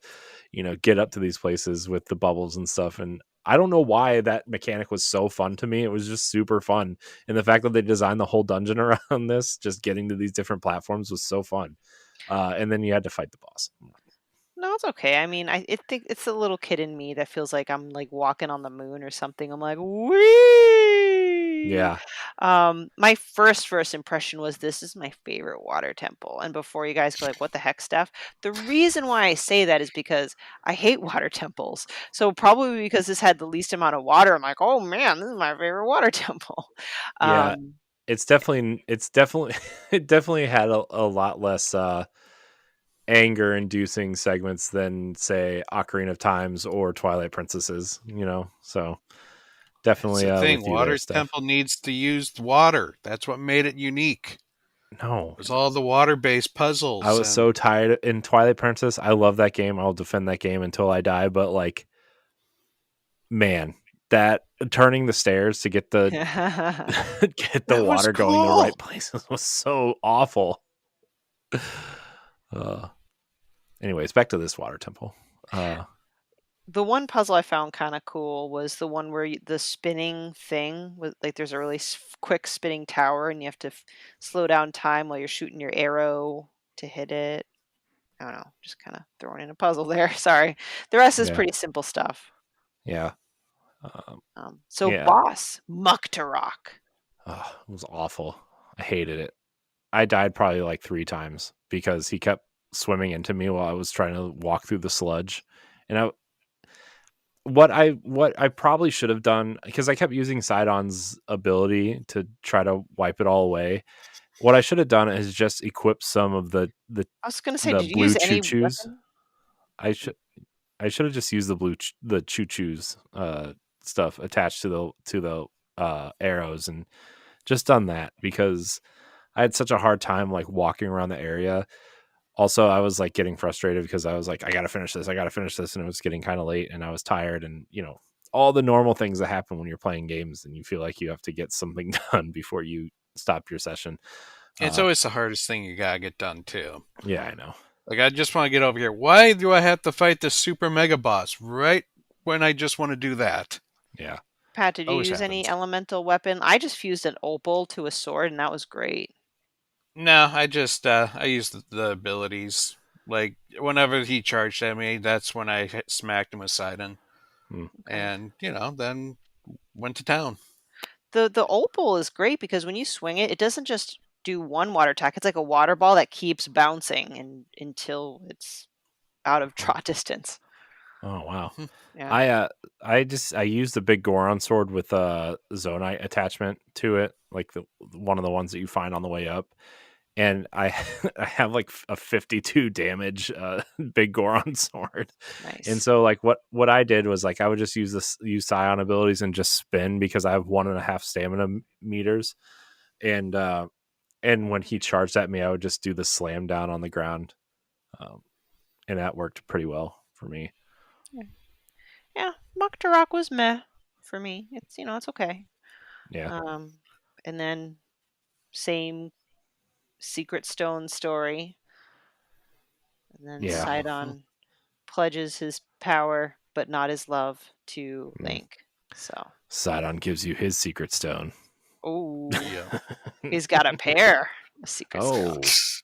get up to these places with the bubbles and stuff. And I don't know why that mechanic was so fun to me. It was just super fun. And the fact that they designed the whole dungeon around this, just getting to these different platforms was so fun. And then you had to fight the boss. No, it's okay. I mean, I think it's a little kid in me that feels like I'm like walking on the moon or something. I'm like, wee. Yeah. My first impression was this is my favorite water temple. And before you guys go like, what the heck, Steph? The reason why I say that is because I hate water temples. So probably because this had the least amount of water, I'm like, oh man, this is my favorite water temple. Yeah. Um, It's definitely it definitely had a lot less anger inducing segments than say Ocarina of Times or Twilight Princesses, So That's definitely the thing. with you there, Water Steph. Temple needs to use water. That's what made it unique. No. Was all the water-based I puzzles was so and tired in Twilight Princess. I love that game. I'll defend that game until I die, but like man, that turning the stairs to get the get the that was water going the cool. right places was so awful. Uh anyways, back to this water temple. The one puzzle I found kind of cool was the one where the spinning thing with like there's a really quick spinning tower and you have to slow down time while you're shooting your arrow to hit it. I don't know, just kind of throwing in a puzzle there. Sorry. The rest is Yeah. pretty simple stuff. Yeah. Um So yeah. boss, Muktarok. It was awful. I hated it. I died probably like 3 times because he kept swimming into me while I was trying to walk through the sludge. And what I probably should have done, because I kept using Sidon's ability to try to wipe it all away. What I should have done is just equip some of I was gonna say, the did you blue use choo any choos. weapon? I should I should have just used the choo choos stuff attached to the arrows and just done that because I had such a hard time like walking around the area. Also, I was like getting frustrated because I was like, I gotta finish this, and it was getting kind of late, and I was tired, and all the normal things that happen when you're playing games, and you feel like you have to get something done before you stop your session. It's Uh, always the hardest thing you gotta get done too. yeah, I know. Like I just want to get over here. Why do I have to fight this super mega boss right when I just want to do that? Yeah, Pat, did you Always use any happens. elemental weapon? I just fused an opal to a sword and that was great. No, I just I use the abilities. Like whenever he charged at me, that's when I smacked him with Sidon, hmm, Okay. and then went to town. The opal is great because when you swing it, it doesn't just do one water attack. It's like a water ball that keeps bouncing and until it's out of draw distance. oh wow. Hmm. Yeah. I used the big Goron sword with a Zonite attachment to it, like the one of the ones that you find on the way up. And I I have like a 52 damage big Goron sword. And Nice. so like what I did was like I would just use Scion abilities and just spin because I have 1.5 stamina meters. And and when he charged at me, I would just do the slam down on the ground. Um, and that worked pretty well for me. Yeah. Yeah. Muktarok was meh for me. It's okay. Yeah. Um, and then same secret stone story. And then Yeah. Mhm. Sidon pledges his power, but not his love to Mm. Link. So, Sidon gives you his secret stone. oh, Yeah. he's got a pair of secret Oh. stones.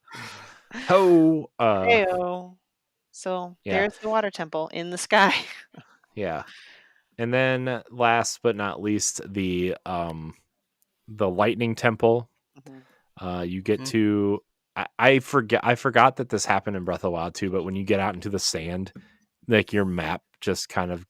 Oh. Heyo. So Yeah. there's the water temple in the sky. Yeah. And then last but not least, the lightning temple. Mhm. You get Mhm. to I forgot that this happened in Breath of the Wild too, but when you get out into the sand, like your map just kind of,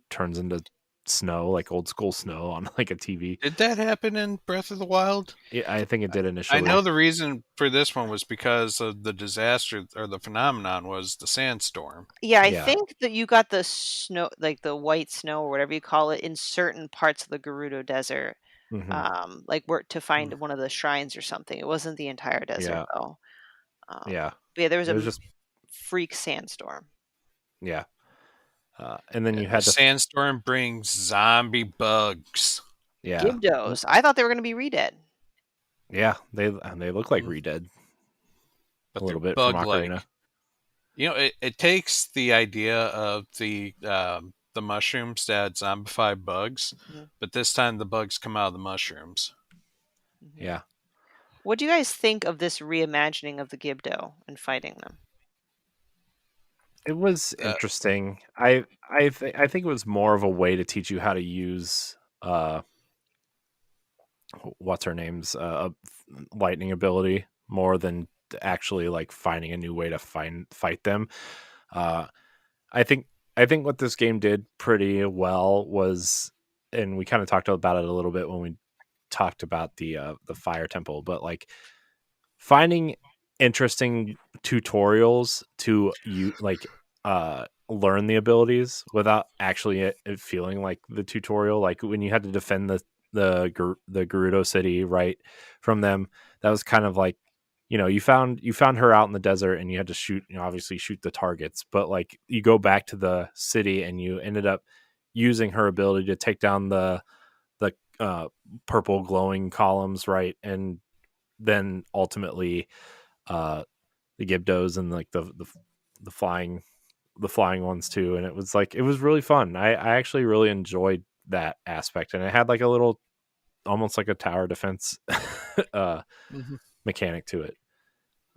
turns into snow, like old school snow on like a TV. Did that happen in Breath of the Wild? I think it did I initially. know the reason for this one was because of the disaster or the phenomenon was the sandstorm. Yeah, I Yeah. think that you got the snow, like the white snow or whatever you call it, in certain parts of the Gerudo Desert. Hmm. Like where to find one of the shrines or something. It wasn't the entire desert Yeah. though. Um, Yeah. but yeah, there was It a was just freak sandstorm. Yeah. And then you And the had to, sandstorm brings zombie bugs. yeah, Gibdos. I thought they were going to be redead. yeah, they look like Mm, Redead a but they're little bit from bug Ocarina. like. It takes the idea of the mushrooms that zombify bugs, Mhm, but this time the bugs come out of the mushrooms. mhm. Yeah, What do you guys think of this reimagining of the Gibdo and fighting them? it was Uh, interesting. I think it was more of a way to teach you how to use what's her name's lightning ability more than actually like finding a new way to fight them. Uh, I think I think what this game did pretty well was, and we kind of talked about it a little bit when we talked about the fire temple, but like finding interesting tutorials to you like learn the abilities without actually it feeling like the tutorial, like when you had to defend the Gerudo city right from them. That was kind of like, you found her out in the desert and you had to shoot, obviously shoot the targets, but like you go back to the city and you ended up using her ability to take down the purple glowing columns, right? And then ultimately uh the Gibdos and like the flying the flying ones too. And it was like, it was really fun. I actually really enjoyed that aspect, and it had like a little, almost like a tower defense uh mhm. mechanic to it.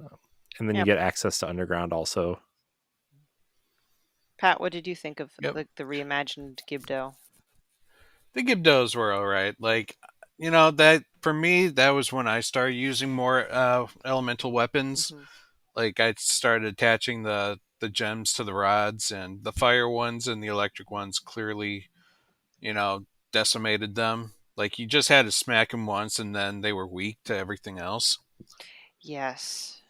Um, and then you Yeah, get access to underground also. Pat, what did you think of Yep. the reimagined Gibdo? The Gibdos were all right. Like, that for me, that was when I started using more elemental weapons. Hmm. Like, I started attaching the gems to the rods, and the fire ones and the electric ones clearly, you know, decimated them. Like, you just had to smack them once, and then they were weak to everything else. Yes.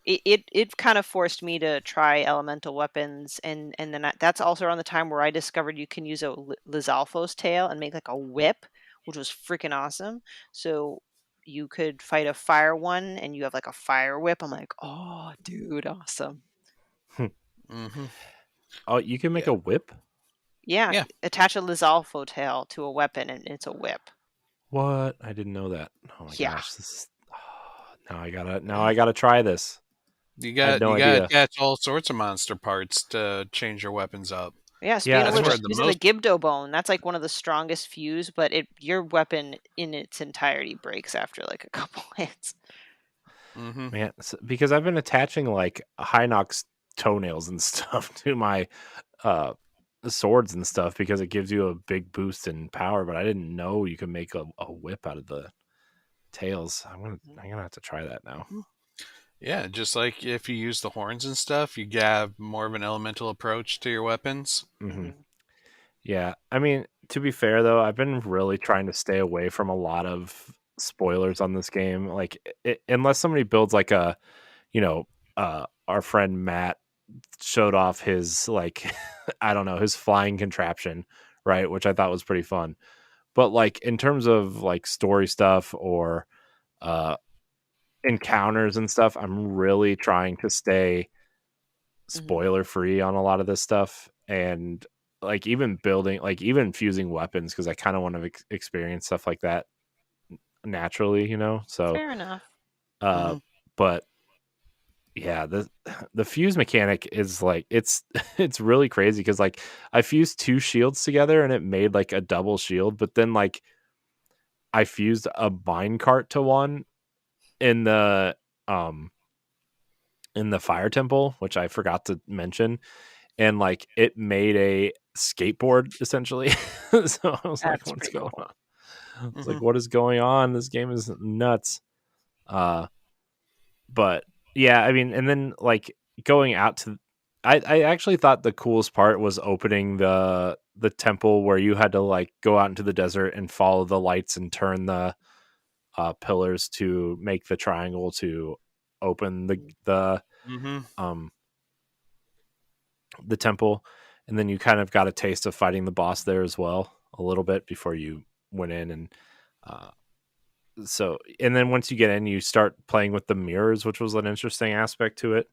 It kind of forced me to try elemental weapons, and then that's also around the time where I discovered you can use a Lizalfo's tail and make like a whip, which was freaking awesome. So you could fight a fire one, and you have like a fire whip. I'm like, oh, dude, awesome. Hmm. Oh, you can make Yeah. a whip? Yeah, Yeah. attach a Lizalfo tail to a weapon, and it's a whip. What? I didn't know that. Oh my Yeah. gosh, this is, now I gotta try this. You I had got no you got to idea. attach all sorts of monster parts to change your weapons up. Yeah, Yeah, speaking of and That's which, where what, the using the most. Gibdo bone, that's like one of the strongest fuse, but your weapon in its entirety breaks after like a couple hits. Hmm. man, because I've been attaching like Hinox toenails and stuff to my uh swords and stuff because it gives you a big boost in power, but I didn't know you could make a whip out of the tails. I'm gonna have to try that now. Hmm. Yeah, just like if you use the horns and stuff, you have more of an elemental approach to your weapons. Hmm. Hmm. Yeah, I mean, to be fair though, I've been really trying to stay away from a lot of spoilers on this game. Like, unless somebody builds like you know, our friend Matt showed off his like, I don't know, his flying contraption, right? Which I thought was pretty fun. But like in terms of like story stuff or uh encounters and stuff, I'm really trying to stay Hmm. spoiler free on a lot of this stuff. And like even building, like even fusing weapons, because I kind of want to experience stuff like that naturally, so Fair enough. uh Hmm. but yeah, the fuse mechanic is like, it's it's really crazy because like I fused two shields together and it made like a double shield, but then like I fused a mine cart to one in um the fire temple, which I forgot to mention, and like it made a skateboard essentially. So I was like, That's what's pretty going cool. on? I was Hmm. like, what is going on? This game is nuts. Uh but yeah, I mean, and then like going out to, I actually thought the coolest part was opening the temple where you had to like go out into the desert and follow the lights and turn the pillars to make the triangle to open Hmm. um the temple, and then you kind of got a taste of fighting the boss there as well a little bit before you went in and uh So, and then once you get in, you start playing with the mirrors, which was an interesting aspect to it.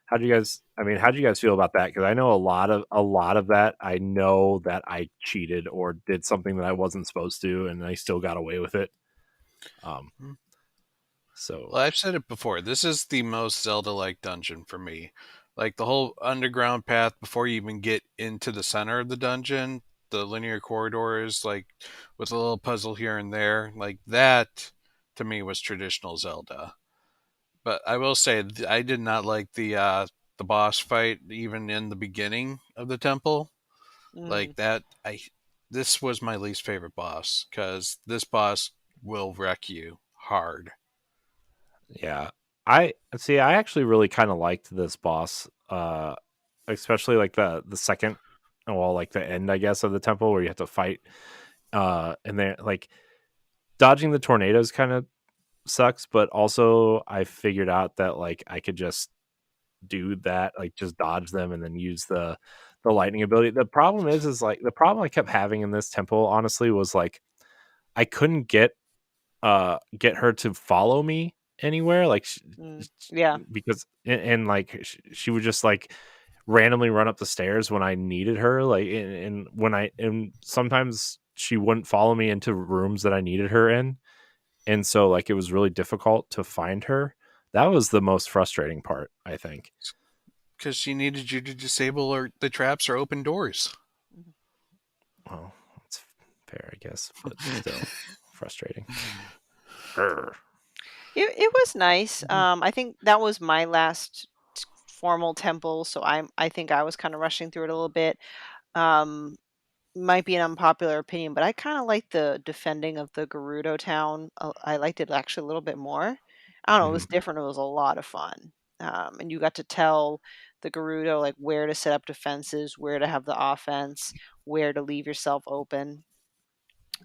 How do you guys? I mean, how do you guys feel about that? Because I know a lot of that. I know that I cheated or did something that I wasn't supposed to, and I still got away with it. Um, Hmm. so Well, I've said it before. This is the most Zelda-like dungeon for me. Like the whole underground path before you even get into the center of the dungeon, the linear corridors, like with a little puzzle here and there, like that to me was traditional Zelda. But I will say I did not like the boss fight even in the beginning of the temple. Mm, Like that, I this was my least favorite boss because this boss will wreck you hard. yeah, I see. I actually really kind of liked this boss, especially like the second, well, like the end, I guess, of the temple where you have to fight. And then like dodging the tornadoes kind of sucks, but also I figured out that like I could just do that, like just dodge them and then use the lightning ability. The problem is like the problem I kept having in this temple honestly was like I couldn't get her to follow me anywhere like yeah. because and like she would just like randomly run up the stairs when I needed her like and when I and sometimes she wouldn't follow me into rooms that I needed her in, and so like it was really difficult to find her. That was the most frustrating part, I think. Because she needed you to disable the traps or open doors. Mhm. Well, that's fair, I guess, but still frustrating. Grr. It was nice. Mhm. I think that was my last formal temple, so I think I was kind of rushing through it a little bit. Um, might be an unpopular opinion, but I kind of like the defending of the Gerudo town. I liked it actually a little bit more. I don't know, it Mhm. was different. It was a lot of fun. And you got to tell the Gerudo like where to set up defenses, where to have the offense, where to leave yourself open.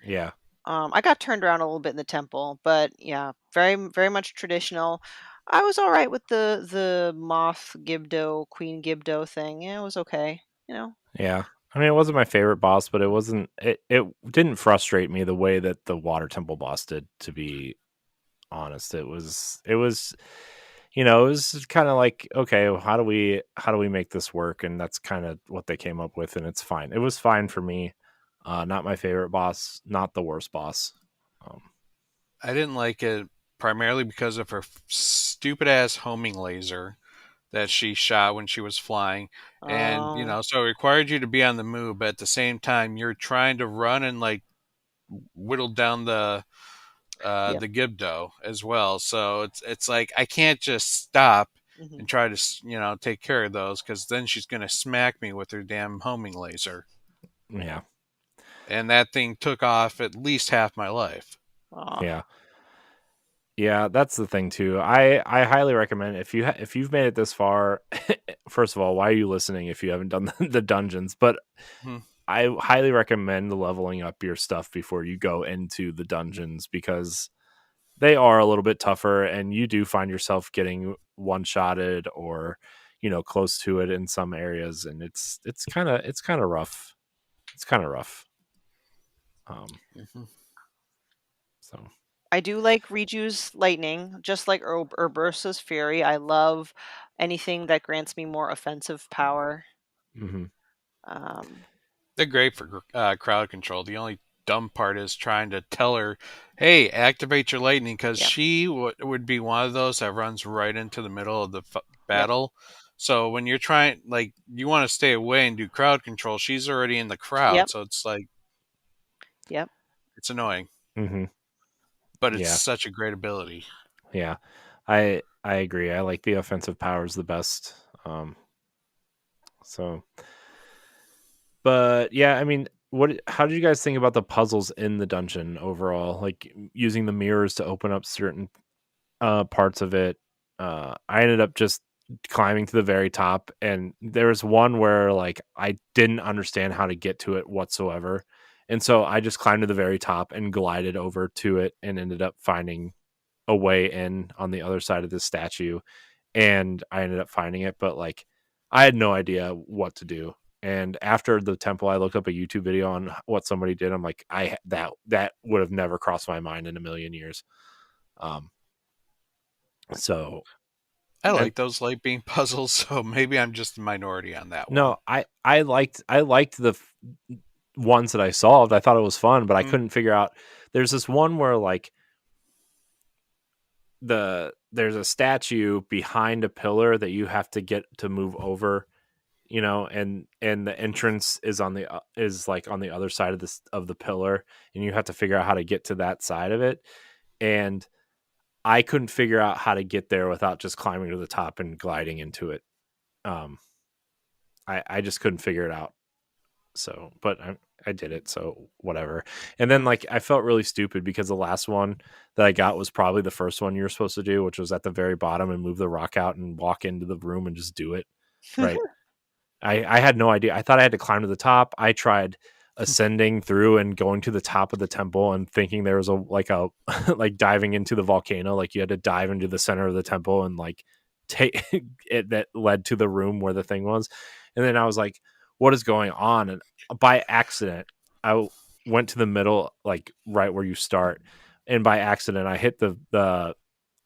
Yeah, I got turned around a little bit in the temple, but yeah, very much traditional. I was all right with the Moth Gibdo, Queen Gibdo thing. Yeah, it was okay. You know. yeah. I mean, it wasn't my favorite boss, but it wasn't. It didn't frustrate me the way that the Water Temple boss did. To be honest, it was it was kind of like, okay, well, how do we make this work? And that's kind of what they came up with, and it's fine. It was fine for me. Not my favorite boss, not the worst boss. Um, I didn't like it primarily because of her stupid ass homing laser that she shot when she was flying. And, Oh, so it required you to be on the move, but at the same time, you're trying to run and like whittle down yep. the Gibdo as well. So it's like I can't just stop Hmm. and try to take care of those because then she's gonna smack me with her damn homing laser, yeah, and that thing took off at least half my life. Aw. yeah. Yeah, that's the thing too. I highly recommend if you've made it this far. First of all, why are you listening if you haven't done the dungeons? But Hmm. I highly recommend leveling up your stuff before you go into the dungeons because they are a little bit tougher, and you do find yourself getting one shotted or close to it in some areas, and it's kind of rough. It's kind of rough. Um, Hmm. I do like Riju's lightning, just like Urbursa's fury. I love anything that grants me more offensive power. mhm. Um, They're great for crowd control. The only dumb part is trying to tell her, "Hey, activate your lightning," because yeah, she would be one of those that runs right into the middle of the yep, battle. So when you're trying, like, you want to stay away and do crowd control, she's already in the yep, crowd. So it's like yep. it's annoying, Mhm. but it's Yeah. such a great ability. Yeah. I agree. I like the offensive powers the best. So but yeah, I mean, how did you guys think about the puzzles in the dungeon overall? Like using the mirrors to open up certain parts of it. I ended up just climbing to the very top, and there was one where like I didn't understand how to get to it whatsoever. And so I just climbed to the very top and glided over to it and ended up finding a way in on the other side of the statue, and I ended up finding it, but like I had no idea what to do. And after the temple, I looked up a YouTube video on what somebody did. I'm like, that would have never crossed my mind in a million years. Um, so I and like those light beam puzzles, so maybe I'm just the minority on that one. no, I liked the ones that I solved. I thought it was fun, but I Mm. couldn't figure out. There's this one where like there's a statue behind a pillar that you have to get to move over, and the entrance is is like on the other side of this of the pillar, and you have to figure out how to get to that side of it. And I couldn't figure out how to get there without just climbing to the top and gliding into it. Um, I just couldn't figure it out. So, but I did it. So whatever. And then Mm. like I felt really stupid because the last one that I got was probably the first one you're supposed to do, which was at the very bottom and move the rock out and walk into the room and just do it. Right. I had no idea. I thought I had to climb to the top. I tried ascending through and going to the top of the temple and thinking there was a like diving into the volcano, like you had to dive into the center of the temple and like take it that led to the room where the thing was. And then I was like, what is going on? And by accident, I went to the middle, like right where you start. And by accident, I hit the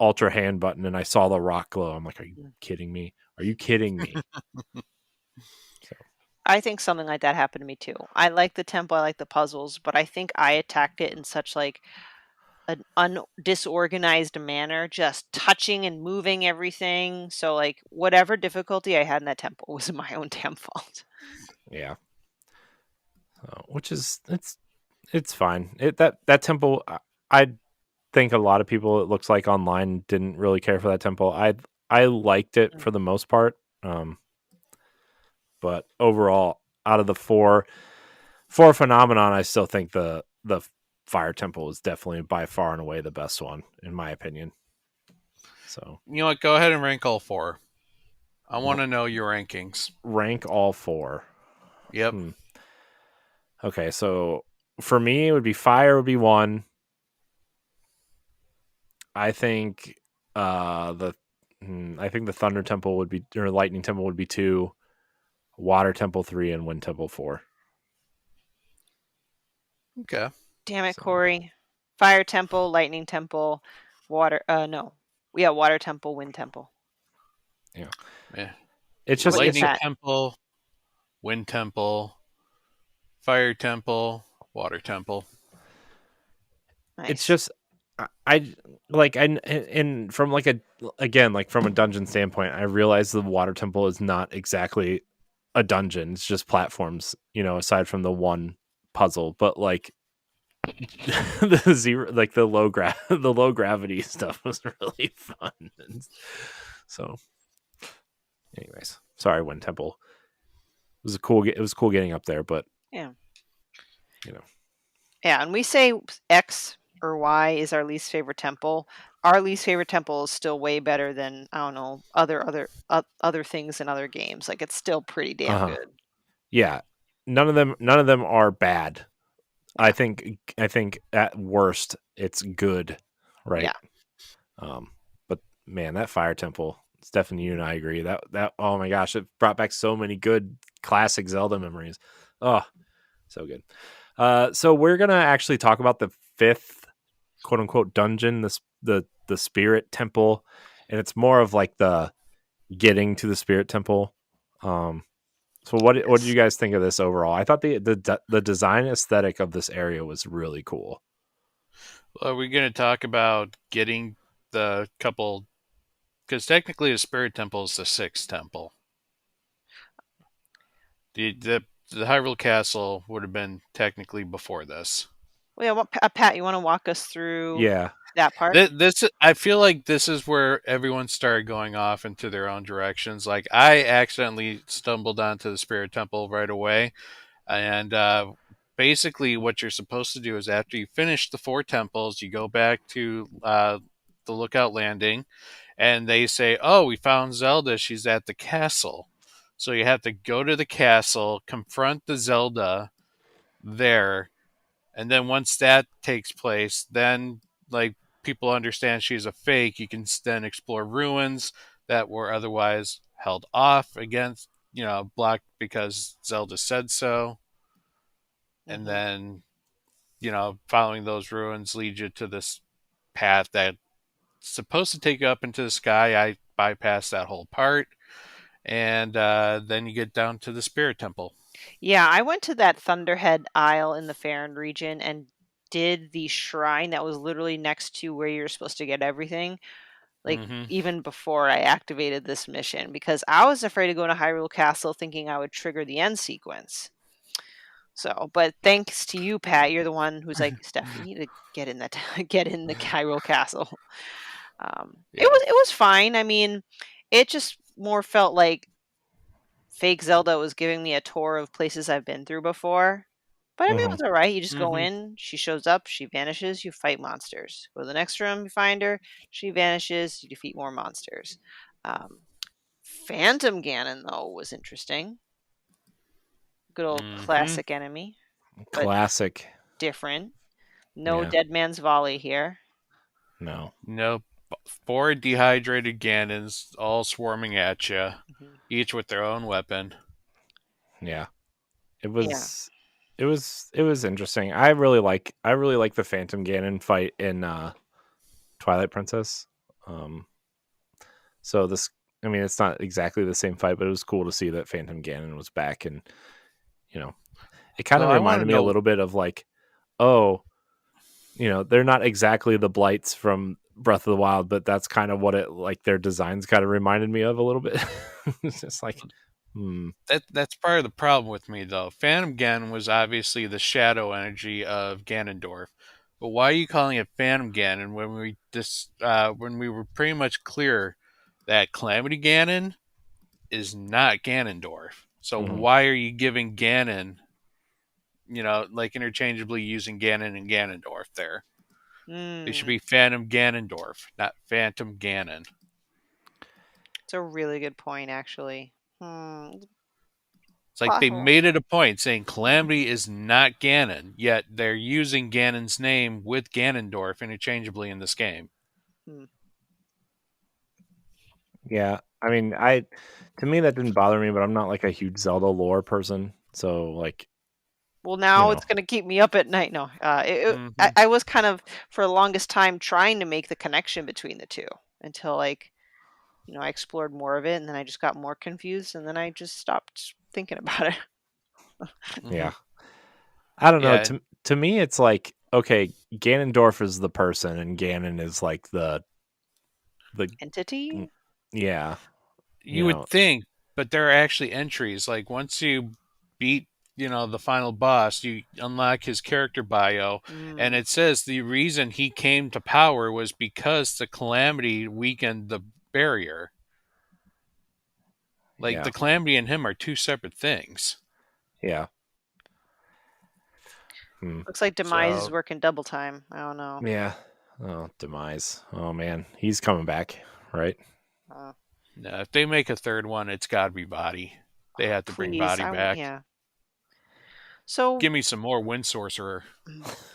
ultra hand button and I saw the rock glow. I'm like, are you kidding me? Are you kidding me? So I think something like that happened to me too. I like the tempo, I like the puzzles, but I think I attacked it in such like an disorganized manner, just touching and moving everything. So like whatever difficulty I had in that temple was my own damn fault. yeah. Which is it's fine. That temple, I think a lot of people it looks like online didn't really care for that temple. I liked it Mm. for the most part, but overall, out of the four phenomenon, I still think the fire temple is definitely by far and away the best one in my opinion. So You know what? Go ahead and rank all four. I want to know your rankings. rank all four. Yep. Hmm. Okay, so for me, it would be fire would be one. I think the I think the Thunder Temple would be or Lightning Temple would be two, Water Temple three, and Wind Temple four. Okay. Damn it, So Corey. Fire temple, lightning temple, water no. Yeah, water temple, wind temple. yeah, Yeah. it's How just about you, it's Lightning Pat? Temple, Wind Temple, Fire Temple, Water Temple. it's Nice. just I like I and from like a again like from a dungeon standpoint, I realize the Water Temple is not exactly a dungeon. It's just platforms, aside from the one puzzle, but like the zero like the low gravity stuff was really fun. And so anyways, sorry, Wind Temple. It was cool getting up there, but Yeah. you know, Yeah, and we say X or Y is our least favorite temple. Our least favorite temple is still way better than I don't know other things in other games. Like it's still pretty damn uh-huh. good. Yeah. None of them are bad. Yeah. I think at worst it's good, right? Yeah. But man, that Fire Temple, Stephanie, you and I agree. That oh my gosh, it brought back so many good classic Zelda memories. Oh, so good. So we're gonna actually talk about the fifth quote unquote dungeon, the Spirit Temple, and it's more of like the getting to the Spirit Temple. So what did you Yes. guys think of this overall? I thought the design aesthetic of this area was really cool. Well, are we going to talk about getting the couple? Because technically, the Spirit Temple is the sixth temple. The Hyrule Castle would have been technically before this. Well, yeah, Pat, you want to walk us through Yeah. that part? This I feel like this is where everyone started going off into their own directions. Like I accidentally stumbled onto the Spirit Temple right away, and basically what you're supposed to do is after you finish the four temples, you go back to the Lookout Landing, and they say, "Oh, we found Zelda. She's at the castle." So you have to go to the castle, confront the Zelda there, and then once that takes place, then like people understand she's a fake. You can then explore ruins that were otherwise held off against. blocked because Zelda said so, and Hmm. then following those ruins leads you to this path that's supposed to take you up into the sky. I bypassed that whole part, and then you get down to the Spirit Temple. Yeah, I went to that Thunderhead Isle in the Farron region and did the shrine that was literally next to where you're supposed to get everything. Like Mm-hmm. even before I activated this mission, because I was afraid to go to Hyrule Castle thinking I would trigger the end sequence. So, but thanks to you, Pat, you're the one who's like, Steph, you need to get in that, get in the Hyrule Castle. Yeah. It was fine. I mean, it just more felt like fake Zelda was giving me a tour of places I've been through before. But I mean, it Hmm. was all right. You just go Mm-hmm. in, she shows up, she vanishes, you fight monsters. Go to the next room, you find her, she vanishes, you defeat more monsters. Um, Phantom Ganon, though, was interesting. Good old Mm-hmm. classic enemy, but Classic. different. No Yeah. Dead Man's Volley here. No. Nope. Four dehydrated Ganons all swarming at you, Hmm. each with their own weapon. Yeah. It Yeah. was. It was interesting. I really like the Phantom Ganon fight in Twilight Princess. Um, so this, I mean, it's not exactly the same fight, but it was cool to see that Phantom Ganon was back, and you know, it kind So of I want to reminded me a know. little bit of like, oh, they're not exactly the blights from Breath of the Wild, but that's kind of what it like their designs kind of reminded me of a little bit. It's just like, hmm, That's part of the problem with me though. Phantom Ganon was obviously the shadow energy of Ganondorf, but why are you calling it Phantom Ganon when we were pretty much clear that Calamity Ganon is not Ganondorf? So mhm. why are you giving Ganon, like interchangeably using Ganon and Ganondorf there? It should Mm, be Phantom Ganondorf, not Phantom Ganon. it's a really good point, actually. Hmm. It's like they Possible. made it a point saying Calamity is not Ganon, yet they're using Ganon's name with Ganondorf interchangeably in this game. Hmm. Yeah. I mean, to me that didn't bother me, but I'm not like a huge Zelda lore person, so like, Well, you now know, it's gonna keep me up at night. No, Hmm. I was kind of for the longest time trying to make the connection between the two until like I explored more of it, and then I just got more confused, and then I just stopped thinking about it. Hmm. yeah. I don't know. Yeah, To me, it's like okay, Ganondorf is the person, and Ganon is like the Entity. yeah, you you would know, think, but there are actually entries. Like once you beat, the final boss, you unlock his character bio, and Mm, it says the reason he came to power was because the Calamity weakened the barrier. Like yeah, the Calamity and him are two separate things. yeah. Hmm. looks like Demise is So working double time. I don't know. Yeah. Oh, demise. Oh man, he's coming back, right? Uh, no, if they make a third one, it's got to be Body. They have to bring please, Body back. yeah. So, Give me some more Wind Sorcerer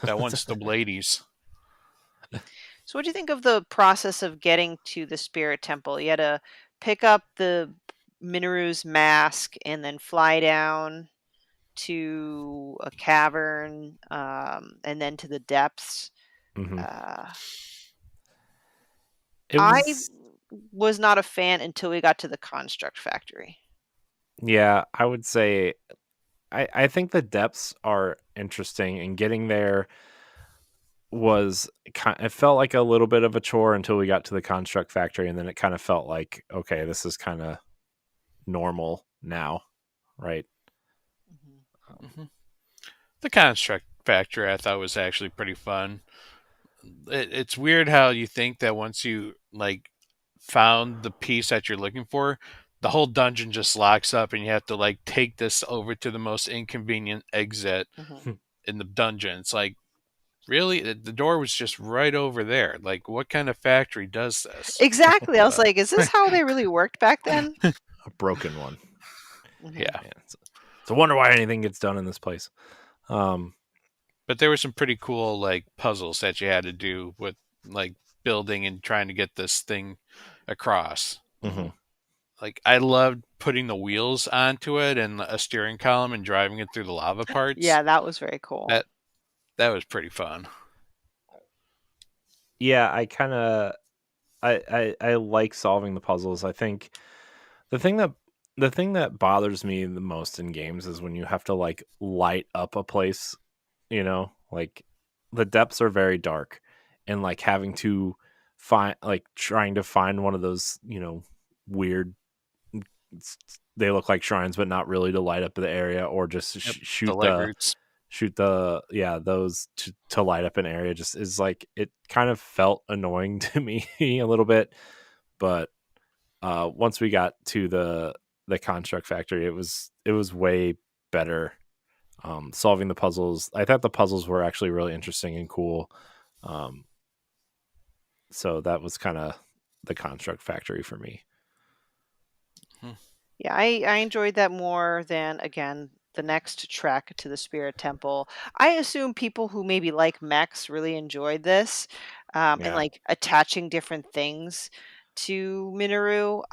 that wants the ladies. so what do you think of the process of getting to the Spirit Temple? You had to pick up the Minoru's mask and then fly down to a cavern, and then to the depths. Hmm. Uh, It I was, was not a fan until we got to the construct factory. yeah. I would say, I think the depths are interesting, and getting there was kind. It felt like a little bit of a chore until we got to the construct factory, and then it kind of felt like okay, this is kind of normal now, right? Mhm. Um, Hmm. The Construct Factory I thought was actually pretty fun. It's weird how you think that once you like found the piece that you're looking for, the whole dungeon just locks up and you have to like take this over to the most inconvenient exit Mhm. in the dungeon. It's like, really? The door was just right over there. Like, what kind of factory does this? Exactly. I was But like, is this how they really worked back then? a broken one. Hmm. yeah, Yeah, it's a wonder why anything gets done in this place. Um, but there were some pretty cool like puzzles that you had to do with like building and trying to get this thing across. Hmm. mhm. like I loved putting the wheels onto it and a steering column and driving it through the lava parts. Yeah, that was very cool. That that was pretty fun. Yeah, I kind of I like solving the puzzles. I think the thing that the thing that bothers me the most in games is when you have to like light up a place, like the depths are very dark and like having to find like trying to find one of those, weird they look like shrines but not really to light up the area or just Yep, the shoot light the roots. those to light up an area just is like it kind of felt annoying to me a little bit, but once we got to the construct factory, it was way better. Solving the puzzles, I thought the puzzles were actually really interesting and cool. um, so that was kind of the construct factory for me. Hmm. Yeah, I enjoyed that more than, again, the next track to the Spirit Temple. I assume people who maybe like mechs really enjoyed this, and Yeah, like attaching different things to Minoru.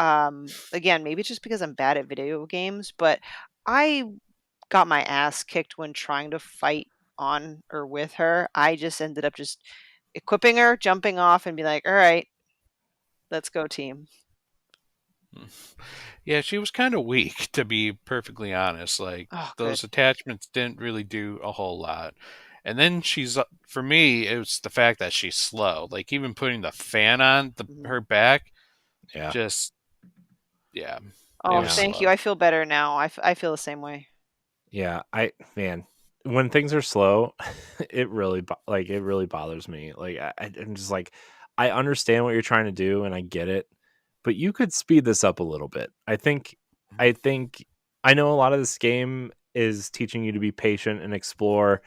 Again, maybe it's just because I'm bad at video games, but I got my ass kicked when trying to fight on or with her. I just ended up just equipping her, jumping off, and be like, "All right, let's go, team." Hmm. Yeah, she was kind of weak, to be perfectly honest. Like Oh, good. those attachments didn't really do a whole lot. And then for me, it was the fact that she's slow. Like even putting the fan on Mhm. her back, yeah, just yeah, it Oh, was yeah, thank you. slow. I feel better now. I feel the same way. yeah. I man, when things are slow, it really bothers me. Like I'm just like, I understand what you're trying to do and I get it, but you could speed this up a little bit. I think I know a lot of this game is teaching you to be patient and explore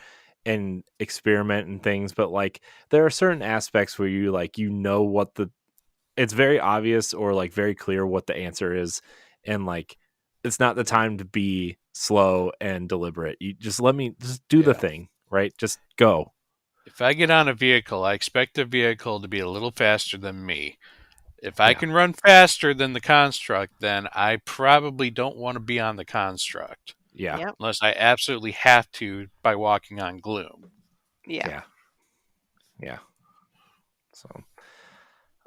and experiment and things, but like there are certain aspects where what the it's very obvious or like very clear what the answer is, and like it's not the time to be slow and deliberate. You just do the Yeah. thing, right? Just go. If I get on a vehicle, I expect the vehicle to be a little faster than me. If I Yeah, can run faster than the construct, then I probably don't want to be on the construct yeah, Yep. unless I absolutely have to by walking on gloom. Yeah. yeah, yeah. So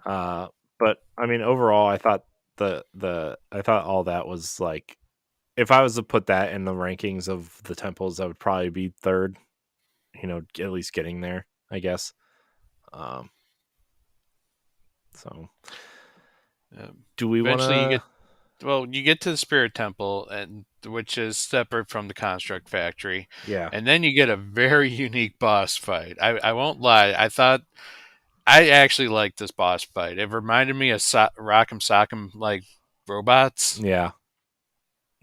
uh but I mean overall I thought I thought all that was like, if I was to put that in the rankings of the temples, that would probably be third, at least getting there, I guess. um so Um, do we want Eventually, to you get to the spirit temple, and which is separate from the construct factory, yeah, and then you get a very unique boss fight. I won't lie, I actually liked this boss fight. It reminded me of Rock'em Sock'em like robots. yeah.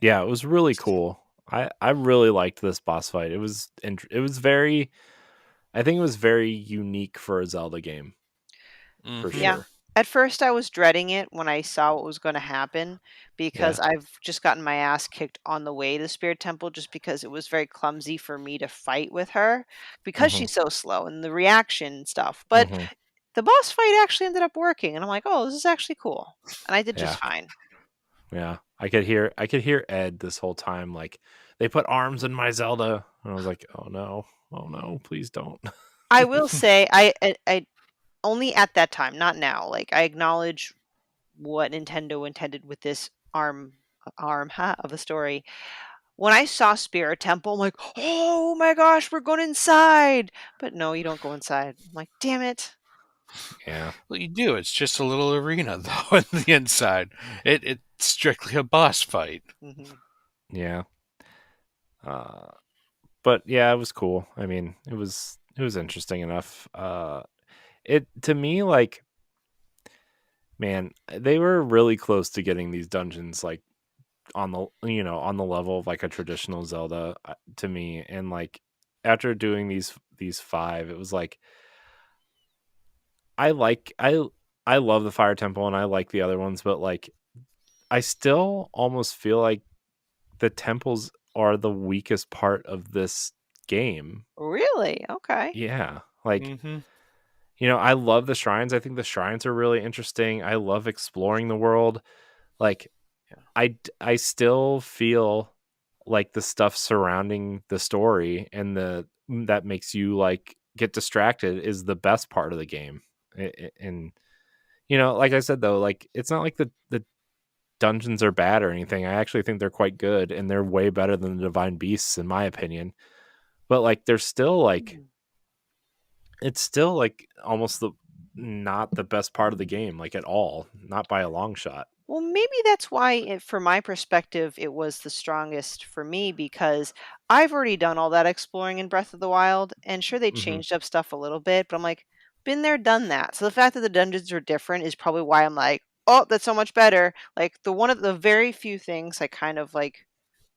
Yeah, it was really cool. I really liked this boss fight. It was very, I think it was very unique for a Zelda game, for Hmm. Yeah. sure. At first, I was dreading it when I saw what was going to happen Yeah. because I've just gotten my ass kicked on the way to the Spirit Temple just because it was very clumsy for me to fight with her because Mhm. she's so slow and the reaction and stuff. But Mhm. the boss fight actually ended up working, and I'm like, oh, this is actually cool. And I did Yeah. just fine. Yeah. I could hear Ed this whole time like, they put arms in my Zelda. And I was like, "Oh no. Oh no, please don't." I will say, I only at that time, not now. Like, I acknowledge what Nintendo intended with this arm of the story. When I saw Spirit Temple, I'm like, "Oh my gosh, we're going inside!" But no, you don't go inside. I'm like, "Damn it!" Yeah. Well, you do. It's just a little arena though on the inside. It's strictly a boss fight. Mhm. Yeah. Uh but yeah, it was cool. I mean, it was interesting enough. It to me like, man, they were really close to getting these dungeons like on the level of like a traditional Zelda, to me. And like after doing these five, it was like I like I love the Fire Temple and I like the other ones, but like I still almost feel like the temples are the weakest part of this game. Really? Okay. Yeah, like, Hmm. I love the shrines. I think the shrines are really interesting. I love exploring the world. Like I still feel like the stuff surrounding the story and the that makes you like get distracted is the best part of the game. And like I said though, like it's not like the dungeons are bad or anything. I actually think they're quite good and they're way better than the Divine Beasts in my opinion. But like they're still like Hmm. it's still like almost the not the best part of the game like at all, not by a long shot. Well, maybe that's why, from my perspective, it was the strongest for me because I've already done all that exploring in Breath of the Wild, and sure, they Mhm. changed up stuff a little bit, but I'm like, been there, done that. So the fact that the dungeons are different is probably why I'm like, oh, that's so much better. Like the one of the very few things I kind of like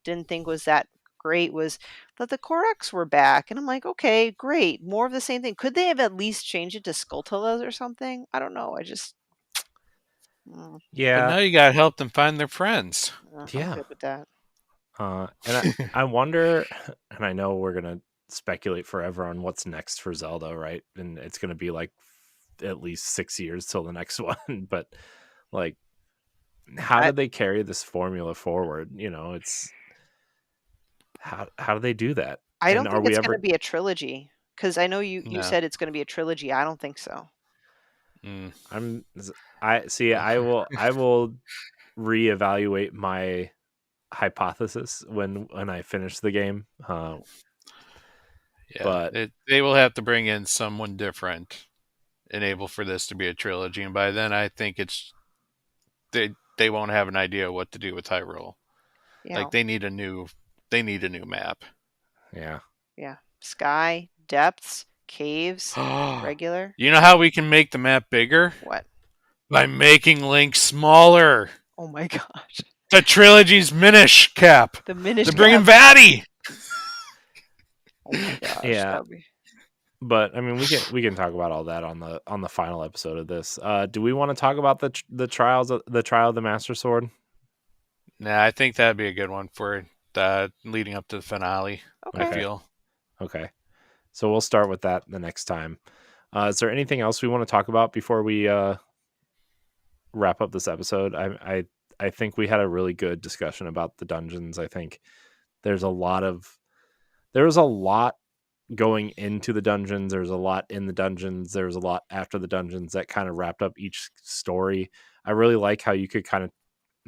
didn't think was that great was that the Korax were back, and I'm like, okay, great, more of the same thing. Could they have at least changed it to Skulltulas or something? I don't know. I just, mm, But Yeah. now you gotta help them find their friends. I'm Yeah. good with that. And I wonder, and I know we're gonna speculate forever on what's next for Zelda, right? And it's gonna be like at least 6 years till the next one. But like, how I do they carry this formula forward? It's how do they do that? I And don't are think we it's gonna ever? be a trilogy, because I know you No. said it's gonna be a trilogy. I don't think so. Mm. I'm I see. I will reevaluate my hypothesis when I finish the game. Yeah, But they will have to bring in someone different, enable for this to be a trilogy, and by then I think they won't have an idea what to do with Hyrule. Yeah, Like they need a new map. yeah, yeah. Sky, depths, caves, regular. You know how we can make the map bigger? What? By making Link smaller. Oh my gosh. The trilogy's Minish cap. The Minish They're bringing Cap. Vatty. Oh my gosh, yeah. that'd be But I mean, we can talk about all that on the final episode of this. Do we want to talk about the trials of the trial of the Master Sword? Nah, I think that'd be a good one for leading up to the finale. I okay. Okay, feel. okay. So we'll start with that the next time. Is there anything else we want to talk about before we wrap up this episode? I think we had a really good discussion about the dungeons. I think there's a lot of there was a lot going into the dungeons. There's a lot in the dungeons. There's a lot after the dungeons that kind of wrapped up each story. I really like how you could kind of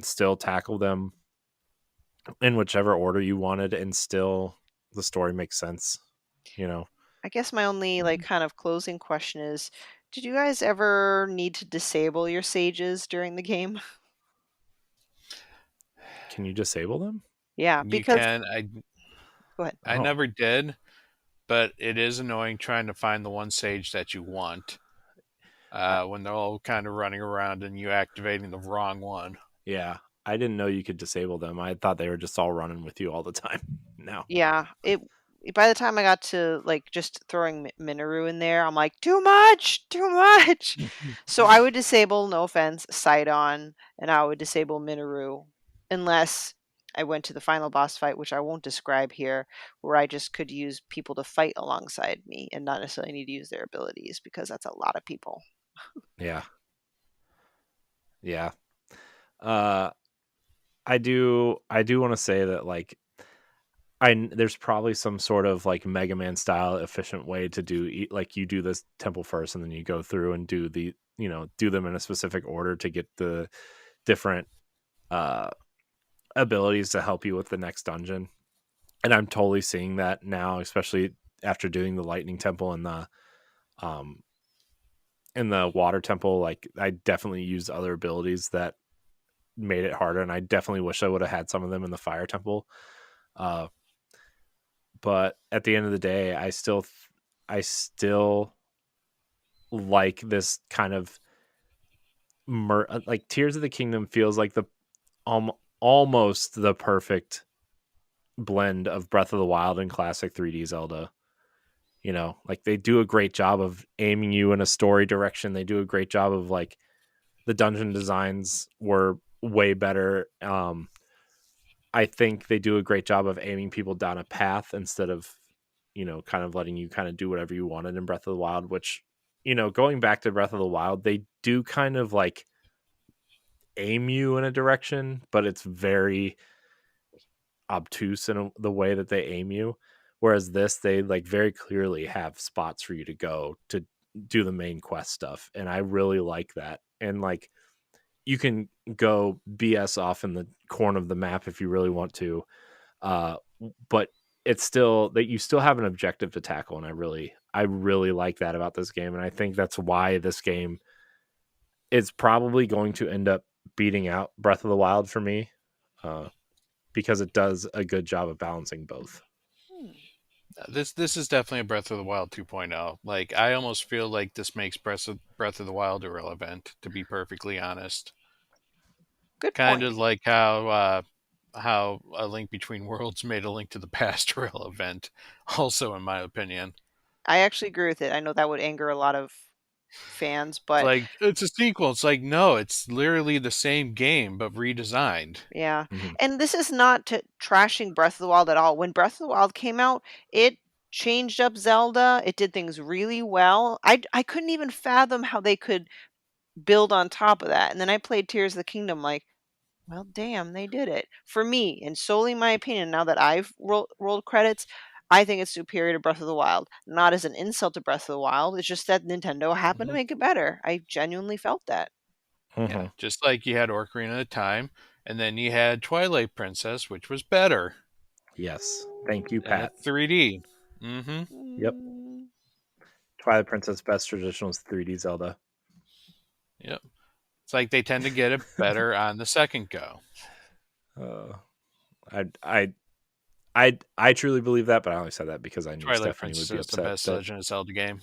still tackle them in whichever order you wanted, and still the story makes sense. You know, I guess my only like kind of closing question is, did you guys ever need to disable your sages during the game? can you disable them? Yeah, You because can. go ahead. I Oh, never did, but it is annoying trying to find the one sage that you want I, when they're all kind of running around and you activating the wrong one. yeah. I didn't know you could disable them. I thought they were just all running with you all the time. No. Yeah, it by the time I got to like just throwing Minoru in there, I'm like, too much, too much. So I would disable, no offense, Sidon, and I would disable Minoru unless I went to the final boss fight, which I won't describe here, where I just could use people to fight alongside me and not necessarily need to use their abilities because that's a lot of people. Yeah. Yeah. Uh, I do want to say that like there's probably some sort of like Mega Man style efficient way to do like you do this temple first and then you go through and do do them in a specific order to get the different uh abilities to help you with the next dungeon. And I'm totally seeing that now, especially after doing the lightning temple and the um in the water temple. Like I definitely used other abilities that made it harder, and I definitely wish I would have had some of them in the fire temple. Uh, but at the end of the day, I still like this kind of like Tears of the Kingdom feels like the almost the perfect blend of Breath of the Wild and classic 3D Zelda. Like they do a great job of aiming you in a story direction. They do a great job of like the dungeon designs were way better. I think they do a great job of aiming people down a path instead of, kind of letting you kind of do whatever you wanted in Breath of the Wild, which, going back to Breath of the Wild, they do kind of like aim you in a direction, but it's very obtuse in the way that they aim you. Whereas this, they like very clearly have spots for you to go to do the main quest stuff, and I really like that. And like you can go BS off in the corner of the map if you really want to, but it's still that you still have an objective to tackle, and I really like that about this game, and I think that's why this game is probably going to end up beating out Breath of the Wild for me, because it does a good job of balancing both. This is definitely a Breath of the Wild 2.0. Like I almost feel like this makes Breath of the Wild irrelevant, to be perfectly honest. Good Kind point. of like how A Link Between Worlds made A Link to the Past relevant, also in my opinion. I actually agree with it. I know that would anger a lot of fans, It's but like it's a sequel. It's like no, it's literally the same game but redesigned. yeah. Mm-hmm. And this is not trashing Breath of the Wild at all. When Breath of the Wild came out, it changed up Zelda. It did things really well. I couldn't even fathom how they could build on top of that. And then I played Tears of the Kingdom like, well, damn, they did it. For me, and solely my opinion, now that I've rolled credits, I think it's superior to Breath of the Wild. Not as an insult to Breath of the Wild. It's just that Nintendo happened to Hmm. make it better. I genuinely felt that. Yeah, just like you had Ocarina of Time, and then you had Twilight Princess, which was better, Yes, thank you, and Pat. it's 3D. Mm-hmm. Yep, Mm, Twilight Princess best traditional is 3D Zelda. Yep. It's like they tend to get it better on the second go. I truly believe that, but I only said that because I knew Twilight Stephanie would Princess be is the upset best that. Legend of Zelda game.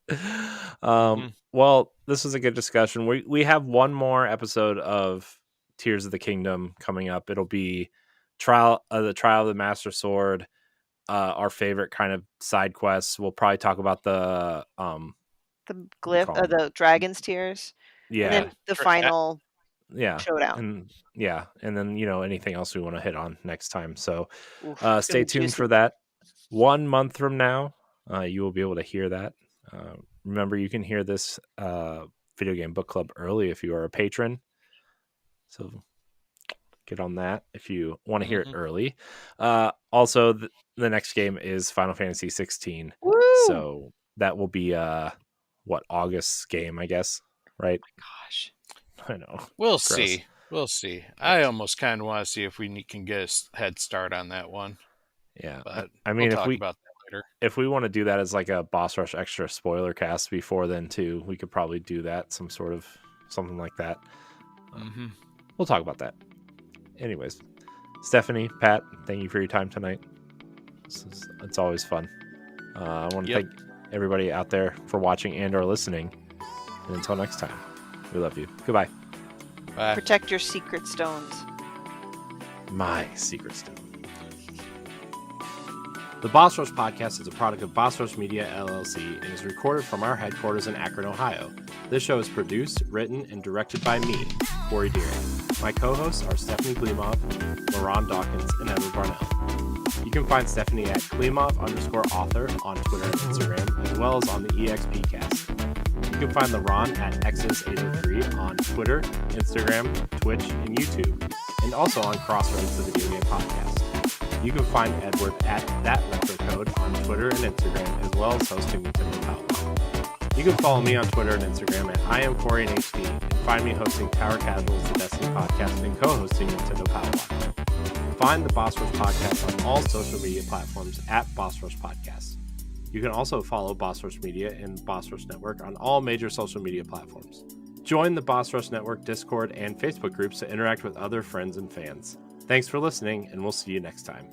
Mhm. Well, this was a good discussion. We have one more episode of Tears of the Kingdom coming up. It'll be the Trial of the Master Sword, our favorite kind of side quests. We'll probably talk about the the what do you glyph, call them? the dragon's tears, and Yeah, then the final yeah, showdown. and then anything else we want to hit on next time. So Oof, it's gonna stay be tuned juicy. for that. 1 month from now, you will be able to hear that. Remember, you can hear this video game book club early if you are a patron. So get on that if you want to hear it Mhm. early. Also, the next game is Final Fantasy 16. Woo! So that will be August's game, I guess. Right? Gosh. I know. We'll Gross. see. We'll see. I almost kind of want to see if we can get a head start on that one, Yeah. but I we'll mean, talk about that later. if we want to do that as like a Boss Rush extra spoiler cast before then too, we could probably do that, something like that. Hmm. We'll talk about that. Anyways, Stephanie, Pat, thank you for your time tonight. It's always fun. I want to Yep. thank everybody out there for watching and or listening. And until next time, we love you. Goodbye. Bye. Protect your secret stones. My secret stone. The Boss Rush Podcast is a product of Boss Rush Media, LLC, and is recorded from our headquarters in Akron, Ohio. This show is produced, written, and directed by me, Corey Deering. My co-hosts are Stephanie Klimov, LaRon Dawkins, and Edward Barnell. You can find Stephanie at Klimov_author on Twitter and Instagram, as well as on the EXPcast. You can find LaRon at Exodus803 on Twitter, Instagram, Twitch, and YouTube, and also on Crossroads, the video game podcast. You can find Edward at ThatRetroCode on Twitter and Instagram, as well as hosting Nintendo Power. You can follow me on Twitter and Instagram at IamCoreyNHD, and find me hosting Tower Casuals, the Destiny podcast, and co-hosting Nintendo Power. Find the Boss Rush Podcast on all social media platforms at Boss Rush Podcast. You can also follow Boss Rush Media and Boss Rush Network on all major social media platforms. Join the Boss Rush Network Discord and Facebook groups to interact with other friends and fans. Thanks for listening, and we'll see you next time.